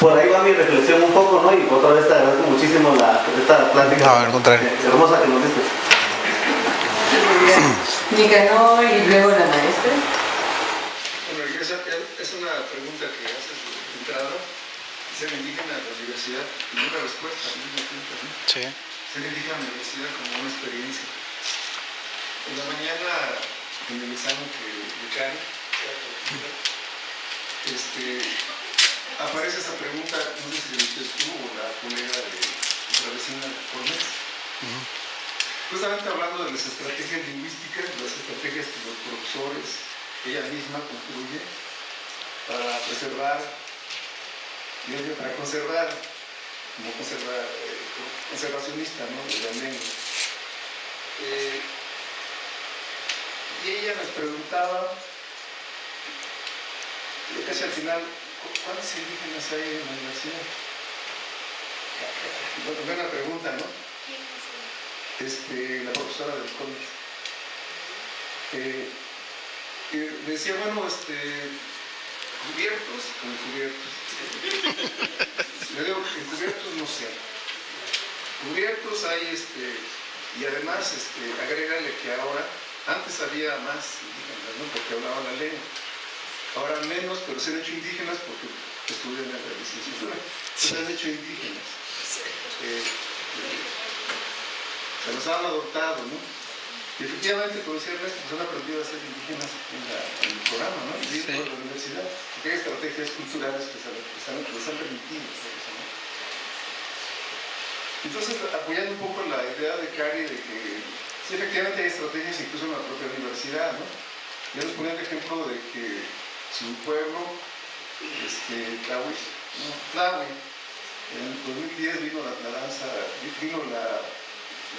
Por ahí va mi reflexión un poco, ¿no? Y otra vez te agradezco muchísimo esta plática hermosa que nos diste. Nicanor y luego la maestra. Bueno, es una pregunta que haces de entrada. Ser indígena en la universidad y una respuesta al mismo tiempo, ¿no? Sí. Ser indígena en la universidad como una experiencia. En la mañana, en el examen de Cari, aparece esa pregunta, no sé si lo dices tú o la colega de nuestra vecina Cornés. Justamente hablando de las estrategias lingüísticas, las estrategias que los profesores, ella misma construye para preservar, para conservar, como conservacionista, ¿no? De la lengua. Y ella nos preguntaba, yo casi al final, ¿cuántos indígenas hay en la universidad? Buena pregunta, ¿no? La profesora del college. Decía, bueno, cubiertos, con cubiertos. Le digo, encubiertos no sé. Cubiertos hay, y además, agrégale que ahora, antes había más indígenas, ¿no? Porque hablaban la lengua. Ahora menos, pero se han hecho indígenas porque estudian en la licenciatura. Se han hecho indígenas. Se los han adoptado, ¿no? Y efectivamente, como decía Ernesto, pues han aprendido a ser indígenas en el programa, ¿no? Y dentro de la universidad, porque hay estrategias culturales que les han permitido hacer eso, ¿no? Entonces, apoyando un poco la idea de Cari de que sí, efectivamente hay estrategias incluso en la propia universidad, ¿no? Ya nos ponía el ejemplo de que si un pueblo, Tlahui, en el 2010 vino la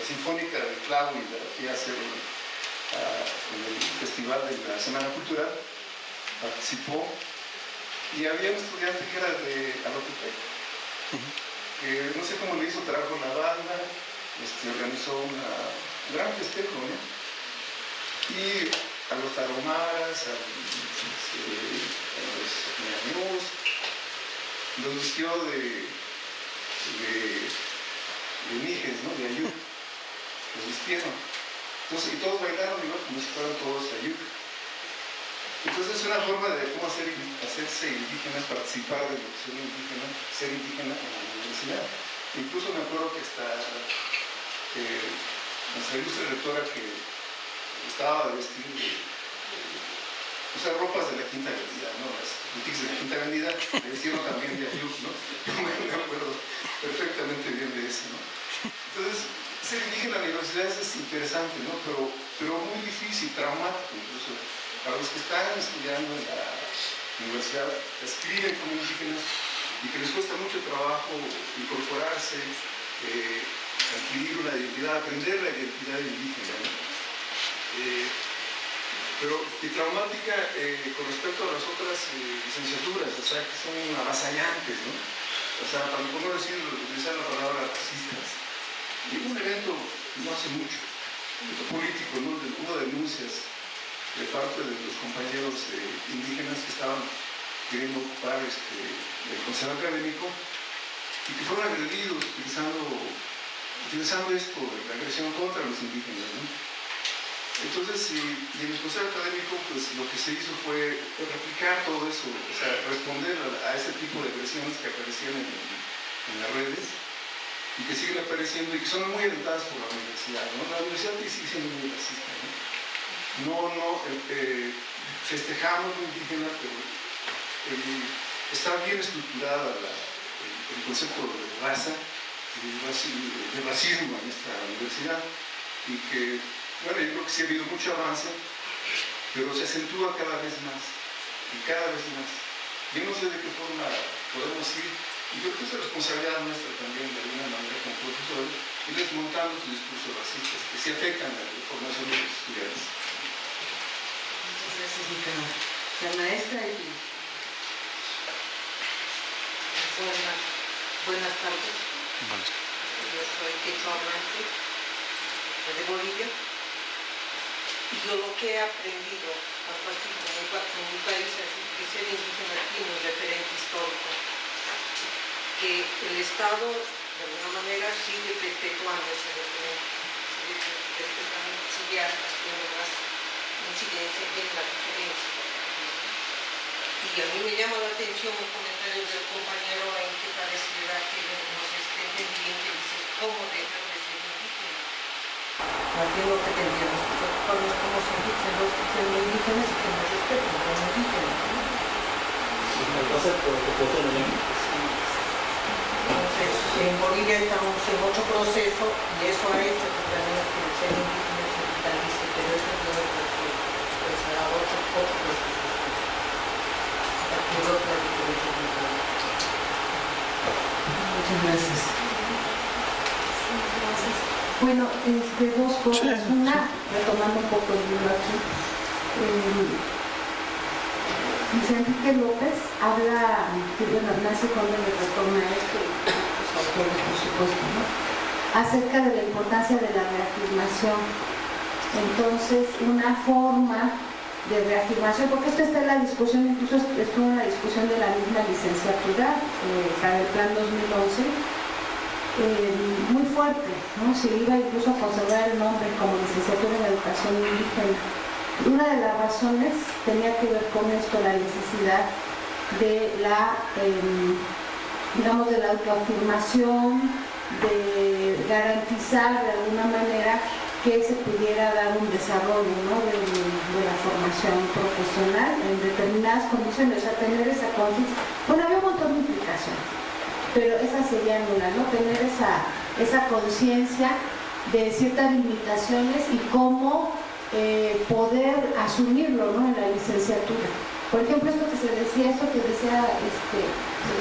Sinfónica del Tlahui, que iba a hacer en el Festival de la Semana Cultural, participó, y había un estudiante que era de Alotepec, que no sé cómo le hizo, trajo la banda, organizó gran festejo, ¿no? Y a los tarahumaras, a los ñañús, los vistió de níges, ¿no? De ayuk, los vistieron. Entonces, y todos bailaron igual como si fueran todos ayuk. Entonces es una forma de cómo hacerse indígena, participar de la educación indígena, ser indígena en la universidad. Incluso me acuerdo que hasta nuestra ilustre rectora que estaba de vestir ropas de la Quinta Avenida, ¿no? Las boutiques de la Quinta Avenida le hicieron también de ayuk, ¿no? Me acuerdo perfectamente bien de eso, ¿no? Entonces, ser indígena en la universidad es interesante, ¿no? Pero muy difícil, traumático incluso. Para los que están estudiando en la universidad, escriben como indígenas y que les cuesta mucho trabajo incorporarse, adquirir una identidad, aprender la identidad indígena, ¿no? Pero traumática con respecto a las otras licenciaturas, o sea, que son avasallantes, ¿no? O sea, para no decir, utilizar la palabra racistas. Y hubo un evento no hace mucho, un evento político, ¿no? Hubo denuncias de parte de los compañeros indígenas que estaban queriendo ocupar el consejo académico y que fueron agredidos utilizando esto, la agresión contra los indígenas, ¿no? Entonces, y en el consejo académico, pues lo que se hizo fue replicar todo eso, o sea, responder a ese tipo de agresiones que aparecían en las redes y que siguen apareciendo y que son muy alentadas por la universidad, ¿no? La universidad sigue siendo muy racista, ¿no? Festejamos lo indígena, pero está bien estructurada el concepto de raza, de racismo en esta universidad y que, bueno, yo creo que sí ha habido mucho avance, pero se acentúa cada vez más y cada vez más. Yo no sé de qué forma podemos ir, y yo creo que es responsabilidad nuestra también, de alguna manera, como profesores, ir desmontando sus discursos racistas que sí afectan a la formación de los estudiantes. La maestra y buenas tardes. Yo soy quechua hablante de Bolivia y yo lo que he aprendido a partir de mi país es que ser indígena tiene un referente histórico, que el Estado de alguna manera sigue perpetuando ese referente, sigue haciendo más incidencia en la diferencia. Y a mí me llama la atención un comentario del compañero en que pareciera que no se entiende bien, que dice cómo dejan de ser indígenas. Más bien lo que tendríamos que preocuparnos cómo se dicen los que son indígenas y que nos respeten como indígenas, ¿no? Entonces, en Bolivia estamos en otro proceso y eso ha hecho que también el ser indígena se vitalice, pero eso es lo que pues a otro proceso. Muchas gracias. Bueno, dos cosas. Una, retomando un poco el libro aquí, Luis Enrique López habla, que bueno, nace cuando le retoma esto, y los autores, por supuesto, ¿no? Acerca de la importancia de la reafirmación. Entonces, una forma de reafirmación, porque esto está en la discusión, incluso estuvo en la discusión de la misma licenciatura para el plan 2011, muy fuerte, ¿no? Se iba incluso a conservar el nombre como licenciatura en educación indígena. Una de las razones tenía que ver con esto, la necesidad de la, digamos, de la autoafirmación, de garantizar de alguna manera que se pudiera dar un desarrollo, ¿no? de la formación profesional en determinadas condiciones, o sea, tener esa conciencia. Bueno, había un montón de implicaciones, pero esa sería una, ¿no? Tener esa conciencia de ciertas limitaciones y cómo poder asumirlo, ¿no? En la licenciatura. Por ejemplo, esto que decía el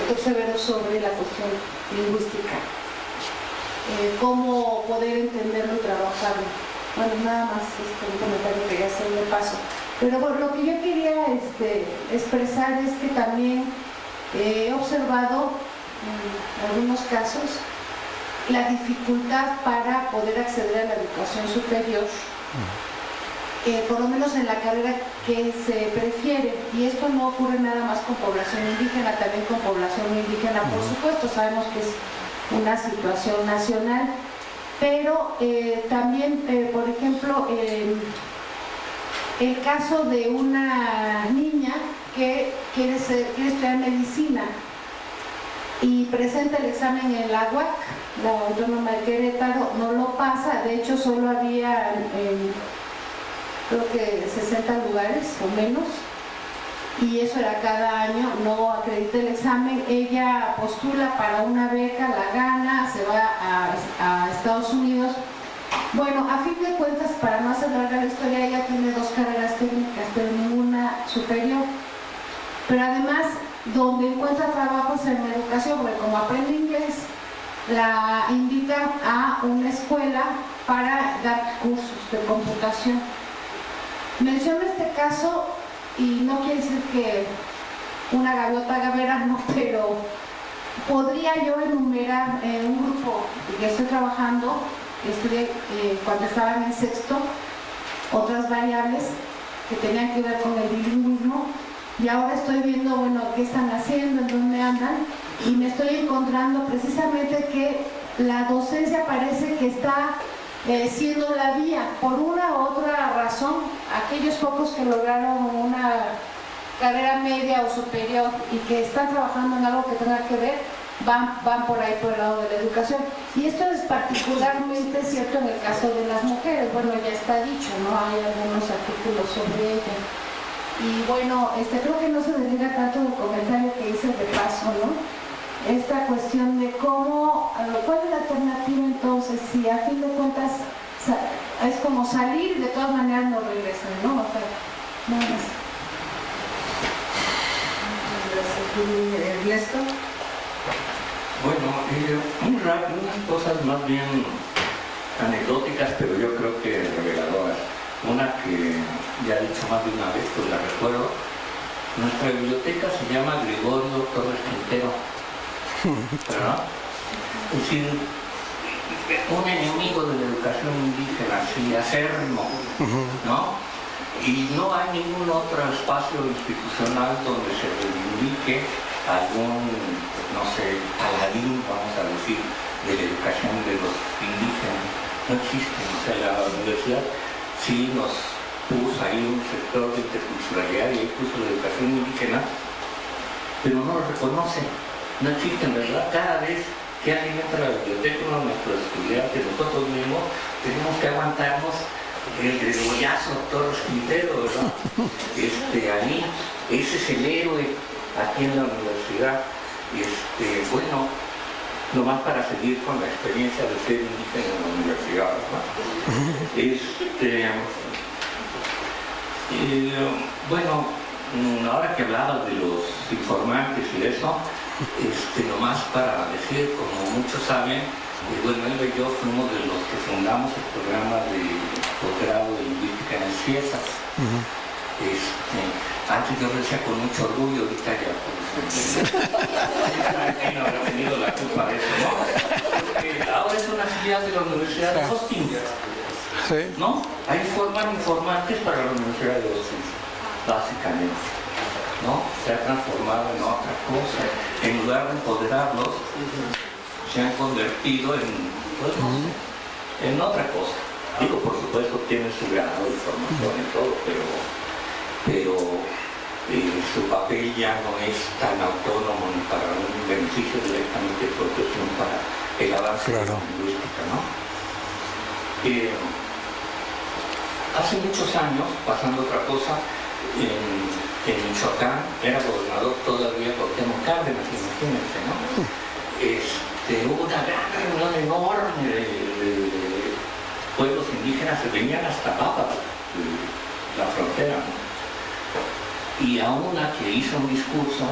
doctor Severo sobre la cuestión lingüística. Cómo poder entenderlo y trabajarlo. Bueno, nada más un comentario que ya se me paso. Pero bueno, lo que yo quería expresar es que también he observado en algunos casos la dificultad para poder acceder a la educación superior, por lo menos en la carrera que se prefiere. Y esto no ocurre nada más con población indígena, también con población no indígena, por supuesto, sabemos que es una situación nacional, pero también, por ejemplo, el caso de una niña que quiere estudiar medicina y presenta el examen en la UAC, la Autónoma de Querétaro, no lo pasa. De hecho solo había creo que 60 lugares o menos, y eso era cada año, no acredita el examen. Ella postula para una beca, la gana, se va a Estados Unidos. Bueno, a fin de cuentas, para no hacer larga la historia, ella tiene 2 carreras técnicas, pero ninguna superior. Pero además, donde encuentra trabajo es en la educación, porque como aprende inglés, la invitan a una escuela para dar cursos de computación. Menciono este caso y no quiere decir que una gaviota gavera, no, pero podría yo enumerar un grupo que estoy trabajando, que estudié cuando estaban en sexto, otras variables que tenían que ver con el bilingüismo, y ahora estoy viendo, bueno, qué están haciendo, en dónde andan, y me estoy encontrando precisamente que la docencia parece que está siendo la vía, por una u otra razón. Aquellos pocos que lograron una carrera media o superior y que están trabajando en algo que tenga que ver, van por ahí, por el lado de la educación. Y esto es particularmente cierto en el caso de las mujeres. Bueno, ya está dicho, ¿no? Hay algunos artículos sobre ello. Y bueno, creo que no se desliga tanto del comentario que hice de paso, ¿no? Esta cuestión de cómo, ¿cuál es la alternativa entonces? Si a fin de cuentas es como salir y de todas maneras no regresan, ¿no? O sea, nada más. Ernesto. Bueno, unas cosas más bien anecdóticas, pero yo creo que reveladoras. Una que ya he dicho más de una vez, pues la recuerdo. Nuestra biblioteca se llama Gregorio Torres Quintero, ¿verdad? Es decir, un enemigo de la educación indígena, así acérrimo, ¿no? Y no hay ningún otro espacio institucional donde se reivindique algún, no sé, paladín, vamos a decir, de la educación de los indígenas. No existe. O sea, la universidad sí nos puso ahí un sector de interculturalidad y ahí puso la educación indígena, pero no lo reconoce. No existen, ¿verdad? Cada vez que alguien entra a la biblioteca, uno de nuestros estudiantes, nosotros mismos, tenemos que aguantarnos el gregollazo Torres Quintero, ¿verdad? Ahí, ese es el héroe aquí en la universidad. Bueno, nomás para seguir con la experiencia de ser indígena en la universidad, ¿verdad? Bueno, ahora que hablabas de los informantes y eso, nomás para decir, como muchos saben, bueno, él y yo fuimos de los que fundamos el programa de posgrado de lingüística en CIESAS. Antes yo lo decía con mucho orgullo, ahorita ya pues, no habrá tenido la culpa de eso, ¿no? Porque ahora es una filial de la Universidad de Austin, ¿no? Ahí forman informantes para la Universidad de Austin, básicamente, ¿no? Se ha transformado en otra cosa. En lugar de empoderarlos, se han convertido en, pues, no sé, en otra cosa. Digo, por supuesto, tienen su grado de formación y todo, pero su papel ya no es tan autónomo ni para un beneficio directamente propio, sino para el avance de la lingüística, ¿no? Hace muchos años, pasando otra cosa, en Michoacán era gobernador todavía Cuauhtémoc Cárdenas, imagínense, ¿no? Hubo una gran reunión enorme de pueblos indígenas que venían hasta Papa, la frontera, ¿no? Y a una que hizo un discurso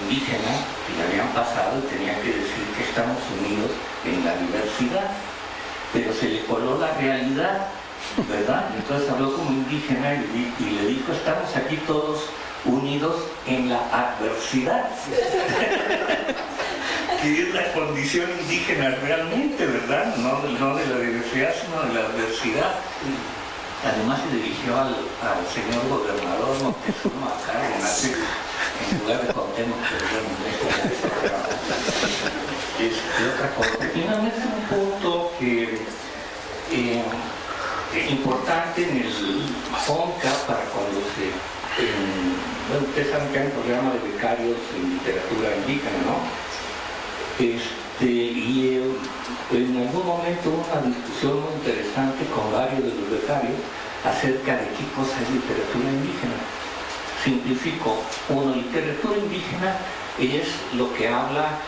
indígena que le habían pasado y tenía que decir que estamos unidos en la diversidad, pero se le coló la realidad, ¿verdad? Entonces habló como indígena y le dijo, estamos aquí todos unidos en la adversidad. que es la condición indígena realmente, ¿verdad? No de la diversidad, sino de la adversidad. Además se dirigió al señor gobernador Moctezuma Cárdenas, en lugar de Cuauhtémoc, otra cosa. Finalmente un punto que importante en el FONCA para cuando bueno, ustedes saben que hay un programa de becarios en literatura indígena, ¿no? Y en algún momento hubo una discusión muy interesante con varios de los becarios acerca de qué cosa es literatura indígena. Simplifico. Uno, literatura indígena es lo que habla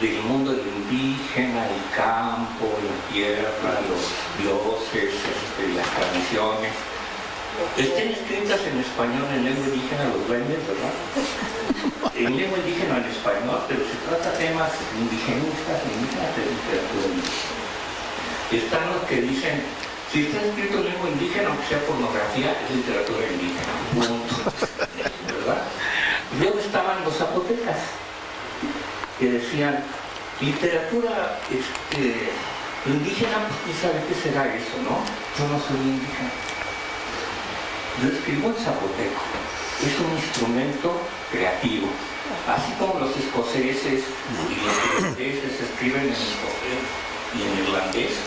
del mundo del indígena, el campo, la tierra, los dioses, las tradiciones. Estén escritas en español, en lengua indígena, los duendes, ¿verdad? En lengua indígena, en español, pero se trata de temas indigenistas, indígenas de literatura indígena. Están los que dicen, si está escrito en lengua indígena, aunque sea pornografía, es literatura indígena. Punto. ¿Verdad? Luego estaban los zapotecas, que decían, literatura indígena, ¿y sabe qué será eso, no? Yo no soy indígena. Yo escribo en zapoteco. Es un instrumento creativo. Así como los escoceses y los irlandeses escriben en escocés y en irlandés,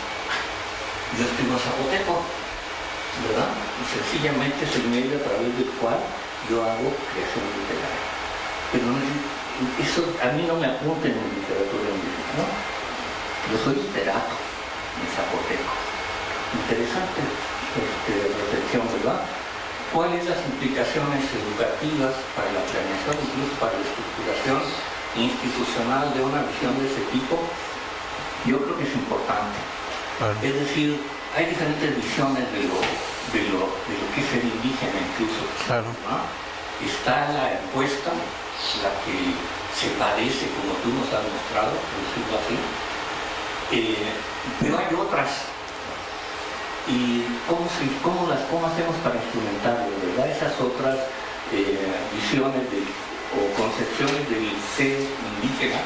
yo escribo en zapoteco, ¿verdad? Y sencillamente es el medio a través del cual yo hago creación literaria. Pero eso a mí no me apunta en literatura indígena, ¿no? Yo soy literato en zapoteco. Interesante reflexión, ¿verdad? ¿Cuáles las implicaciones educativas para la planeación, incluso para la estructuración institucional de una visión de ese tipo? Yo creo que es importante. Claro. Es decir, hay diferentes visiones de lo que es ser indígena incluso. Claro. ¿No? Está la impuesta, la que se padece, como tú nos has mostrado, por decirlo así, pero hay otras. ¿Y cómo hacemos para instrumentarlo, verdad? Esas otras visiones o concepciones del ser indígena,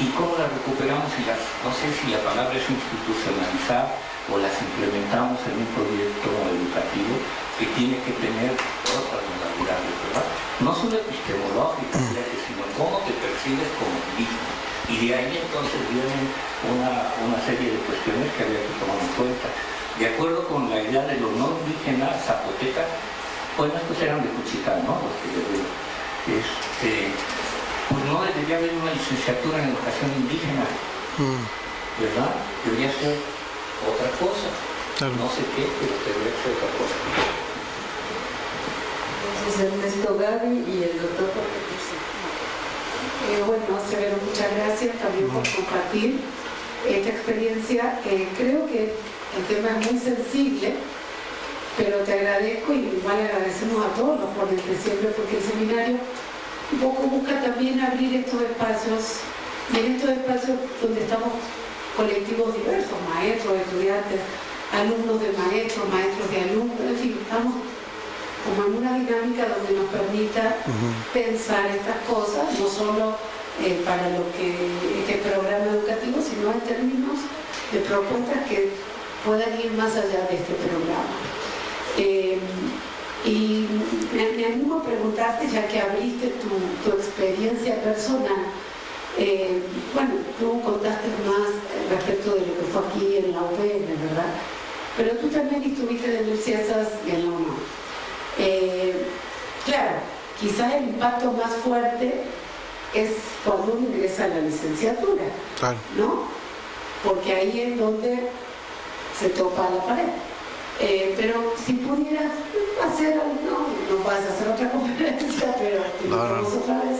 y cómo las recuperamos y no sé si la palabra es institucionalizar o las implementamos en un proyecto educativo que tiene que tener otras modalidades, ¿verdad? No solo epistemológicas, sino cómo te percibes como indígena. Y de ahí entonces vienen una serie de cuestiones que había que tomar en cuenta. De acuerdo con la idea de los no indígenas zapotecas, pues estos eran de Cuchitán, ¿no? Los que les digo. Pues no debería haber una licenciatura en educación indígena, ¿verdad? Debería ser otra cosa. Claro. No sé qué, pero debería ser otra cosa. Entonces Ernesto, Gaby y el doctor Jorge. Bueno, Severo, muchas gracias también por compartir esta experiencia. Creo que el tema es muy sensible, pero te agradezco y igual agradecemos a todos los ponentes siempre, porque el seminario un poco busca también abrir estos espacios, y en estos espacios donde estamos colectivos diversos, maestros, estudiantes, alumnos de maestros, maestros de alumnos, en fin, estamos como en una dinámica donde nos permita pensar estas cosas, no solo para lo que este programa educativo, sino en términos de propuestas que puedan ir más allá de este programa. Y me animo a preguntarte, ya que abriste tu experiencia personal, bueno, tú contaste más respecto de lo que fue aquí en la UPN, ¿verdad? Pero tú también estuviste en el CIESAS y en la UNAM. Claro, quizás el impacto más fuerte es cuando uno ingresa a la licenciatura, claro, ¿no? Porque ahí es donde se topa la pared. Pero si pudieras hacer, no vas a hacer otra conferencia, pero vamos otra vez.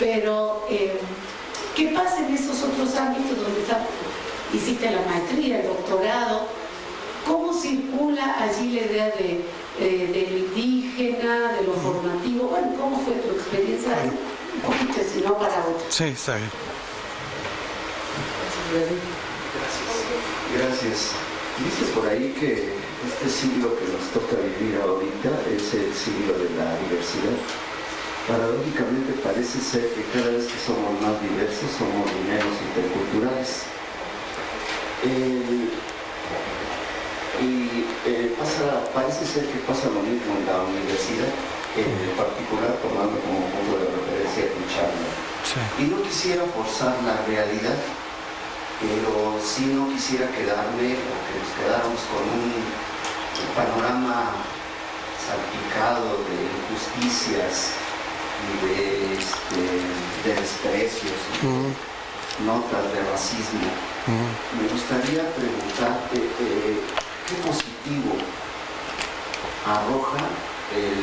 Pero, ¿qué pasa en esos otros ámbitos donde hiciste la maestría, el doctorado? ¿Cómo circula allí la idea de lo indígena, de lo formativo? Bueno, ¿cómo fue tu experiencia? Un poquito, si no para otro. Sí, está bien. Gracias. Dices por ahí que este siglo que nos toca vivir ahorita es el siglo de la diversidad. paradójicamente parece ser que cada vez que somos más diversos somos menos interculturales. Parece ser que pasa lo mismo en la universidad, en particular tomando como punto de referencia tu charla. Sí. Y no quisiera forzar la realidad, pero sí no quisiera quedarme o que nos quedáramos con un panorama salpicado de injusticias y de desprecios, notas de racismo. Me gustaría preguntarte qué positivo arroja el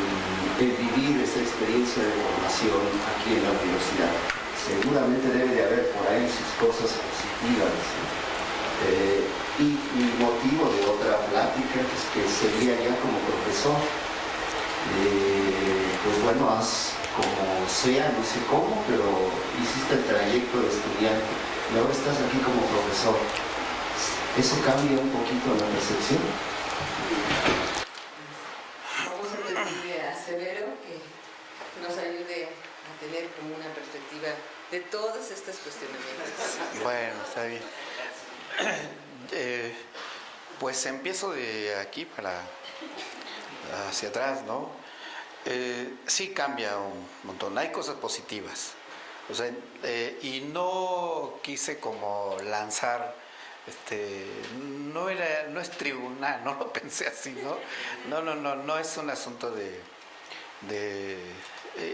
vivir esa experiencia de formación aquí en la universidad. Seguramente debe de haber por ahí sus cosas positivas, y motivo de otra plática que sería ya como profesor. Pues bueno, como sea, no sé cómo, pero hiciste el trayecto de estudiante y ahora estás aquí como profesor. ¿Eso cambia un poquito la percepción? Vamos a pedirle a Severo que nos ayude a tener como una perspectiva de todas estas cuestionamientos. Bueno, está bien. Pues empiezo de aquí hacia atrás, ¿no? Sí cambia un montón, hay cosas positivas. O sea, y no quise como lanzar, no es tribunal, no lo pensé así, ¿no? No es un asunto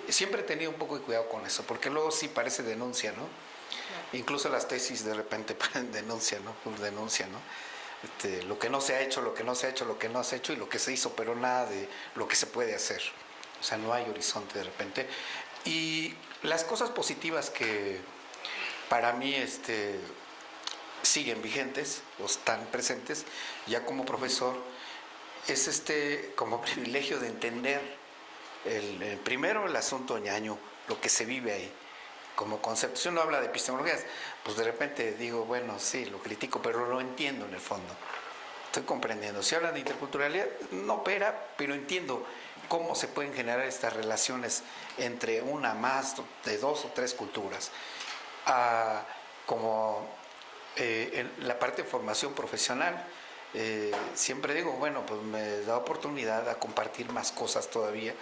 siempre he tenido un poco de cuidado con eso, porque luego sí parece denuncia, ¿no? Incluso las tesis de repente parecen denuncia, ¿no? Por denuncia, ¿no? Lo que no se ha hecho, lo que no se ha hecho, lo que no se ha hecho y lo que se hizo, pero nada de lo que se puede hacer. O sea, no hay horizonte de repente. Y las cosas positivas que para mí siguen vigentes o están presentes ya como profesor es como privilegio de entender primero el asunto ñaño, lo que se vive ahí como concepto. Si uno habla de epistemologías, pues de repente digo, bueno, sí, lo critico, pero lo entiendo en el fondo, estoy comprendiendo. Si hablan de interculturalidad, no opera, pero entiendo cómo se pueden generar estas relaciones entre una más de 2 o 3 culturas. Como en la parte de formación profesional, siempre digo, bueno, pues me da oportunidad a compartir más cosas todavía,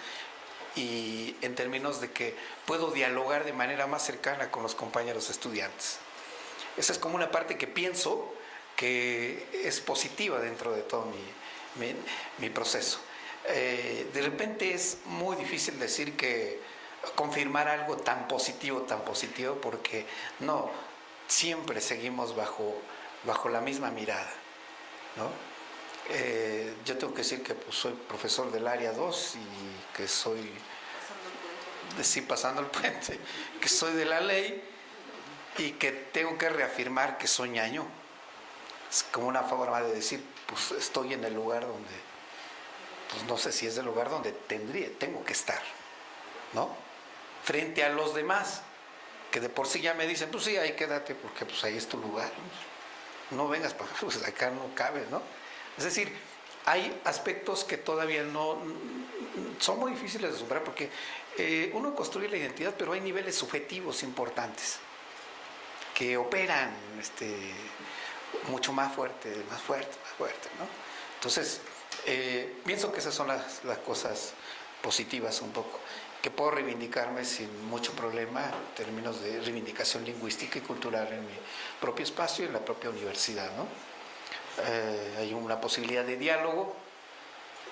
y en términos de que puedo dialogar de manera más cercana con los compañeros estudiantes. Esa es como una parte que pienso que es positiva dentro de todo mi proceso. De repente es muy difícil decir confirmar algo tan positivo, porque no, siempre seguimos bajo la misma mirada, ¿no? Yo tengo que decir que pues, soy profesor del área 2 y que soy, pasando el puente, que soy de la ley y que tengo que reafirmar que soy ñaño. Es como una forma de decir, pues estoy en el lugar donde, pues no sé si es el lugar donde tengo que estar, ¿no? Frente a los demás, que de por sí ya me dicen, pues sí, ahí quédate porque pues ahí es tu lugar. No vengas para acá, pues acá no cabes, ¿no? Es decir, hay aspectos que todavía no son muy difíciles de superar porque uno construye la identidad, pero hay niveles subjetivos importantes que operan mucho más fuerte, ¿no? Entonces, pienso que esas son las cosas positivas un poco, que puedo reivindicarme sin mucho problema en términos de reivindicación lingüística y cultural en mi propio espacio y en la propia universidad, ¿no? Hay una posibilidad de diálogo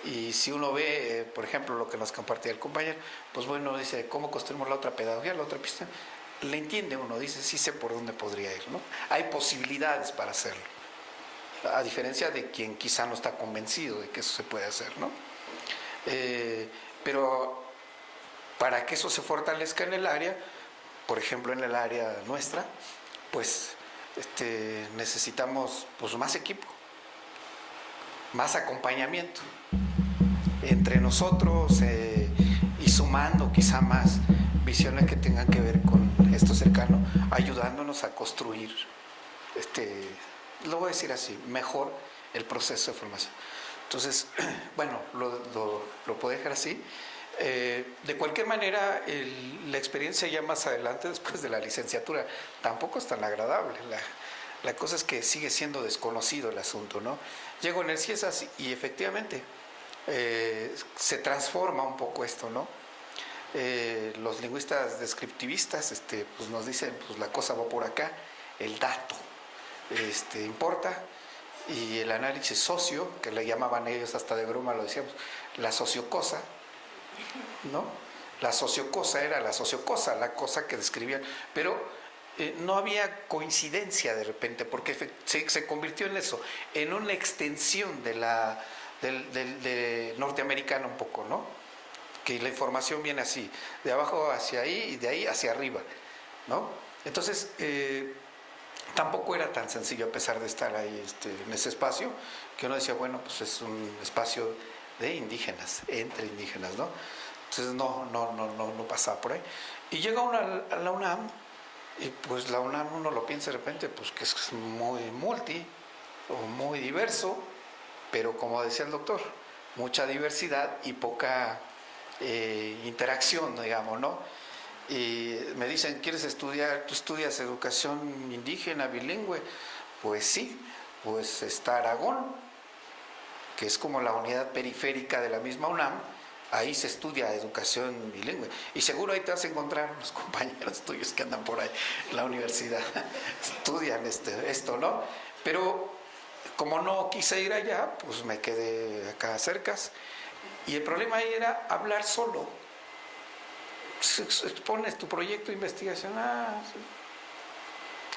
y si uno ve, por ejemplo, lo que nos compartía el compañero, pues bueno, dice, ¿cómo construimos la otra pedagogía, la otra pista? Le entiende uno, dice, sí sé por dónde podría ir, ¿no? Hay posibilidades para hacerlo, a diferencia de quien quizá no está convencido de que eso se puede hacer, ¿no? Pero para que eso se fortalezca en el área, por ejemplo en el área nuestra, pues necesitamos pues más equipo, más acompañamiento entre nosotros y sumando quizá más visiones que tengan que ver con esto cercano, ayudándonos a construir, lo voy a decir así, mejor el proceso de formación. Entonces, bueno, lo puedo dejar así. De cualquier manera, la experiencia ya más adelante, después de la licenciatura, tampoco es tan agradable. La cosa es que sigue siendo desconocido el asunto, ¿no? Llego en el CIESAS y efectivamente se transforma un poco esto, ¿no? Los lingüistas descriptivistas pues nos dicen, pues la cosa va por acá, el dato importa, y el análisis socio, que le llamaban ellos, hasta de broma lo decíamos, la sociocosa, ¿no? La sociocosa era la sociocosa, la cosa que describían, pero no había coincidencia de repente, porque se convirtió en eso, en una extensión de de norteamericana un poco, ¿no? Que la información viene así, de abajo hacia ahí y de ahí hacia arriba, ¿no? Entonces, tampoco era tan sencillo, a pesar de estar ahí en ese espacio, que uno decía, bueno, pues es un espacio de indígenas, entre indígenas, ¿no? Entonces no pasaba por ahí. Y llega uno a la UNAM, y pues la UNAM uno lo piensa de repente, pues que es muy multi, o muy diverso, pero como decía el doctor, mucha diversidad y poca interacción, digamos, ¿no? Y me dicen, ¿quieres estudiar? ¿Tú estudias educación indígena, bilingüe? Pues sí, pues está Aragón, que es como la unidad periférica de la misma UNAM, ahí se estudia educación bilingüe. Y seguro ahí te vas a encontrar unos compañeros tuyos que andan por ahí en la universidad, estudian esto, ¿no? Pero como no quise ir allá, pues me quedé acá cercas. Y el problema ahí era hablar solo. Expones tu proyecto de investigación,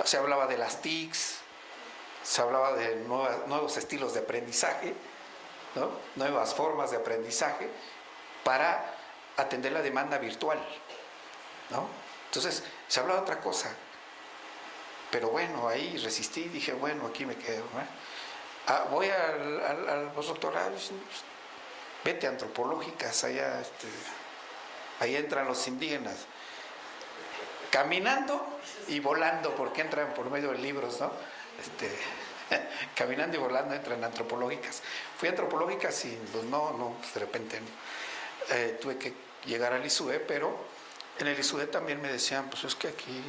se hablaba de las TICs, se hablaba de nuevos estilos de aprendizaje, ¿no? Nuevas formas de aprendizaje para atender la demanda virtual, ¿no? Entonces se hablaba de otra cosa, pero bueno, ahí resistí y dije, bueno, aquí me quedo, ¿no? Voy al postdoctorado, vete a antropológicas, allá ahí entran los indígenas, caminando y volando, porque entran por medio de libros, ¿no? Caminando y volando entran antropológicas. Fui a antropológicas y pues pues de repente tuve que llegar al ISUE, pero en el ISUE también me decían, pues es que aquí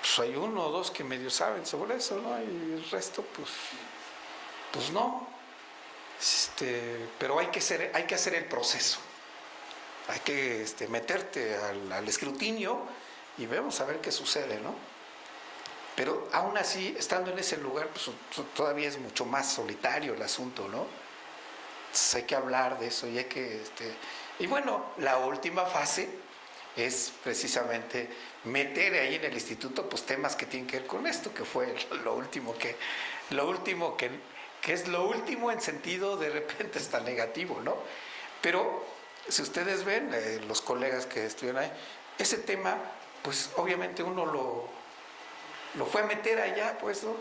pues hay uno o dos que medio saben sobre eso, ¿no? Y el resto, pues no. Pero hay que hacer el proceso. Hay que meterte al escrutinio y vamos a ver qué sucede, ¿no? Pero aún así, estando en ese lugar, pues todavía es mucho más solitario el asunto, ¿no? Entonces hay que hablar de eso y hay que... Y bueno, la última fase es precisamente meter ahí en el instituto pues temas que tienen que ver con esto, que fue lo último que es lo último en sentido de repente está negativo, ¿no? Pero si ustedes ven, los colegas que estuvieron ahí, ese tema, pues obviamente uno lo fue a meter allá, pues, ¿no?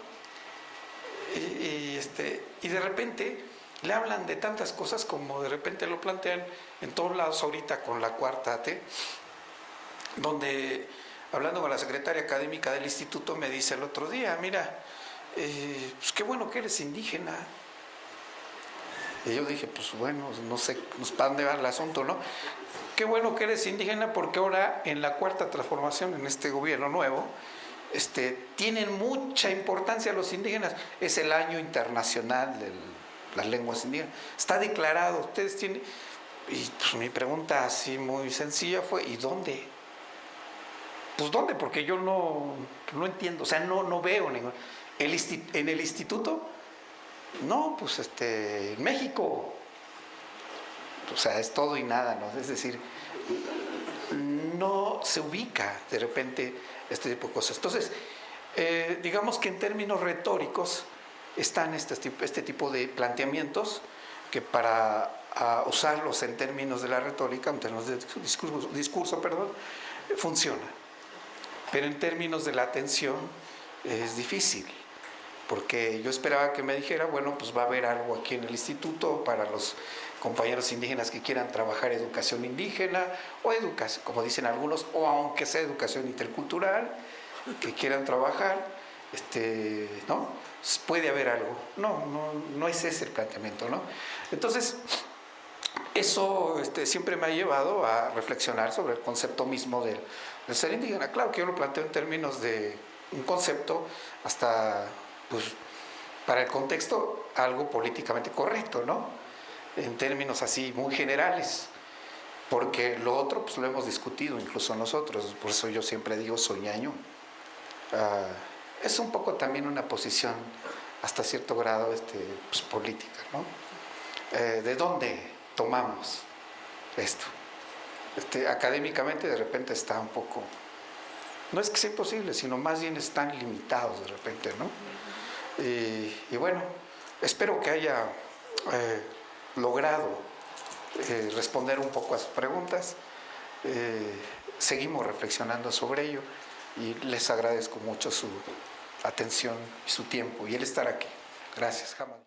Y de repente le hablan de tantas cosas como de repente lo plantean en todos lados ahorita con la cuarta T, donde, hablando con la secretaria académica del instituto, me dice el otro día, mira, pues qué bueno que eres indígena. Y yo dije, pues bueno, no sé para dónde va el asunto, ¿no? Qué bueno que eres indígena, porque ahora en la cuarta transformación, en este gobierno nuevo, tienen mucha importancia los indígenas. Es el año internacional de las lenguas indígenas. Está declarado, ustedes tienen... Y pues mi pregunta así muy sencilla fue, ¿y dónde? Pues ¿dónde? Porque yo no entiendo, o sea, no veo ningún... En el instituto... No, pues en México, o sea, es todo y nada, ¿no? Es decir, no se ubica de repente este tipo de cosas. Entonces, digamos que en términos retóricos están este tipo de planteamientos que para usarlos en términos de la retórica, en términos de discurso, funciona. Pero en términos de la atención es difícil. Porque yo esperaba que me dijera, bueno, pues va a haber algo aquí en el instituto para los compañeros indígenas que quieran trabajar educación indígena, o educación, como dicen algunos, o aunque sea educación intercultural, que quieran trabajar, ¿no? Puede haber algo. No es ese el planteamiento, ¿no? Entonces, eso siempre me ha llevado a reflexionar sobre el concepto mismo del ser indígena. Claro que yo lo planteo en términos de un concepto hasta, pues, para el contexto, algo políticamente correcto, ¿no? En términos así muy generales, porque lo otro pues lo hemos discutido incluso nosotros, por eso yo siempre digo soy ñaño. Es un poco también una posición hasta cierto grado pues, política, ¿no? ¿De dónde tomamos esto? Académicamente de repente está un poco, no es que sea imposible, sino más bien están limitados de repente, ¿no? Y bueno, espero que haya logrado responder un poco a sus preguntas. Seguimos reflexionando sobre ello y les agradezco mucho su atención y su tiempo y el estar aquí. Gracias, jamás.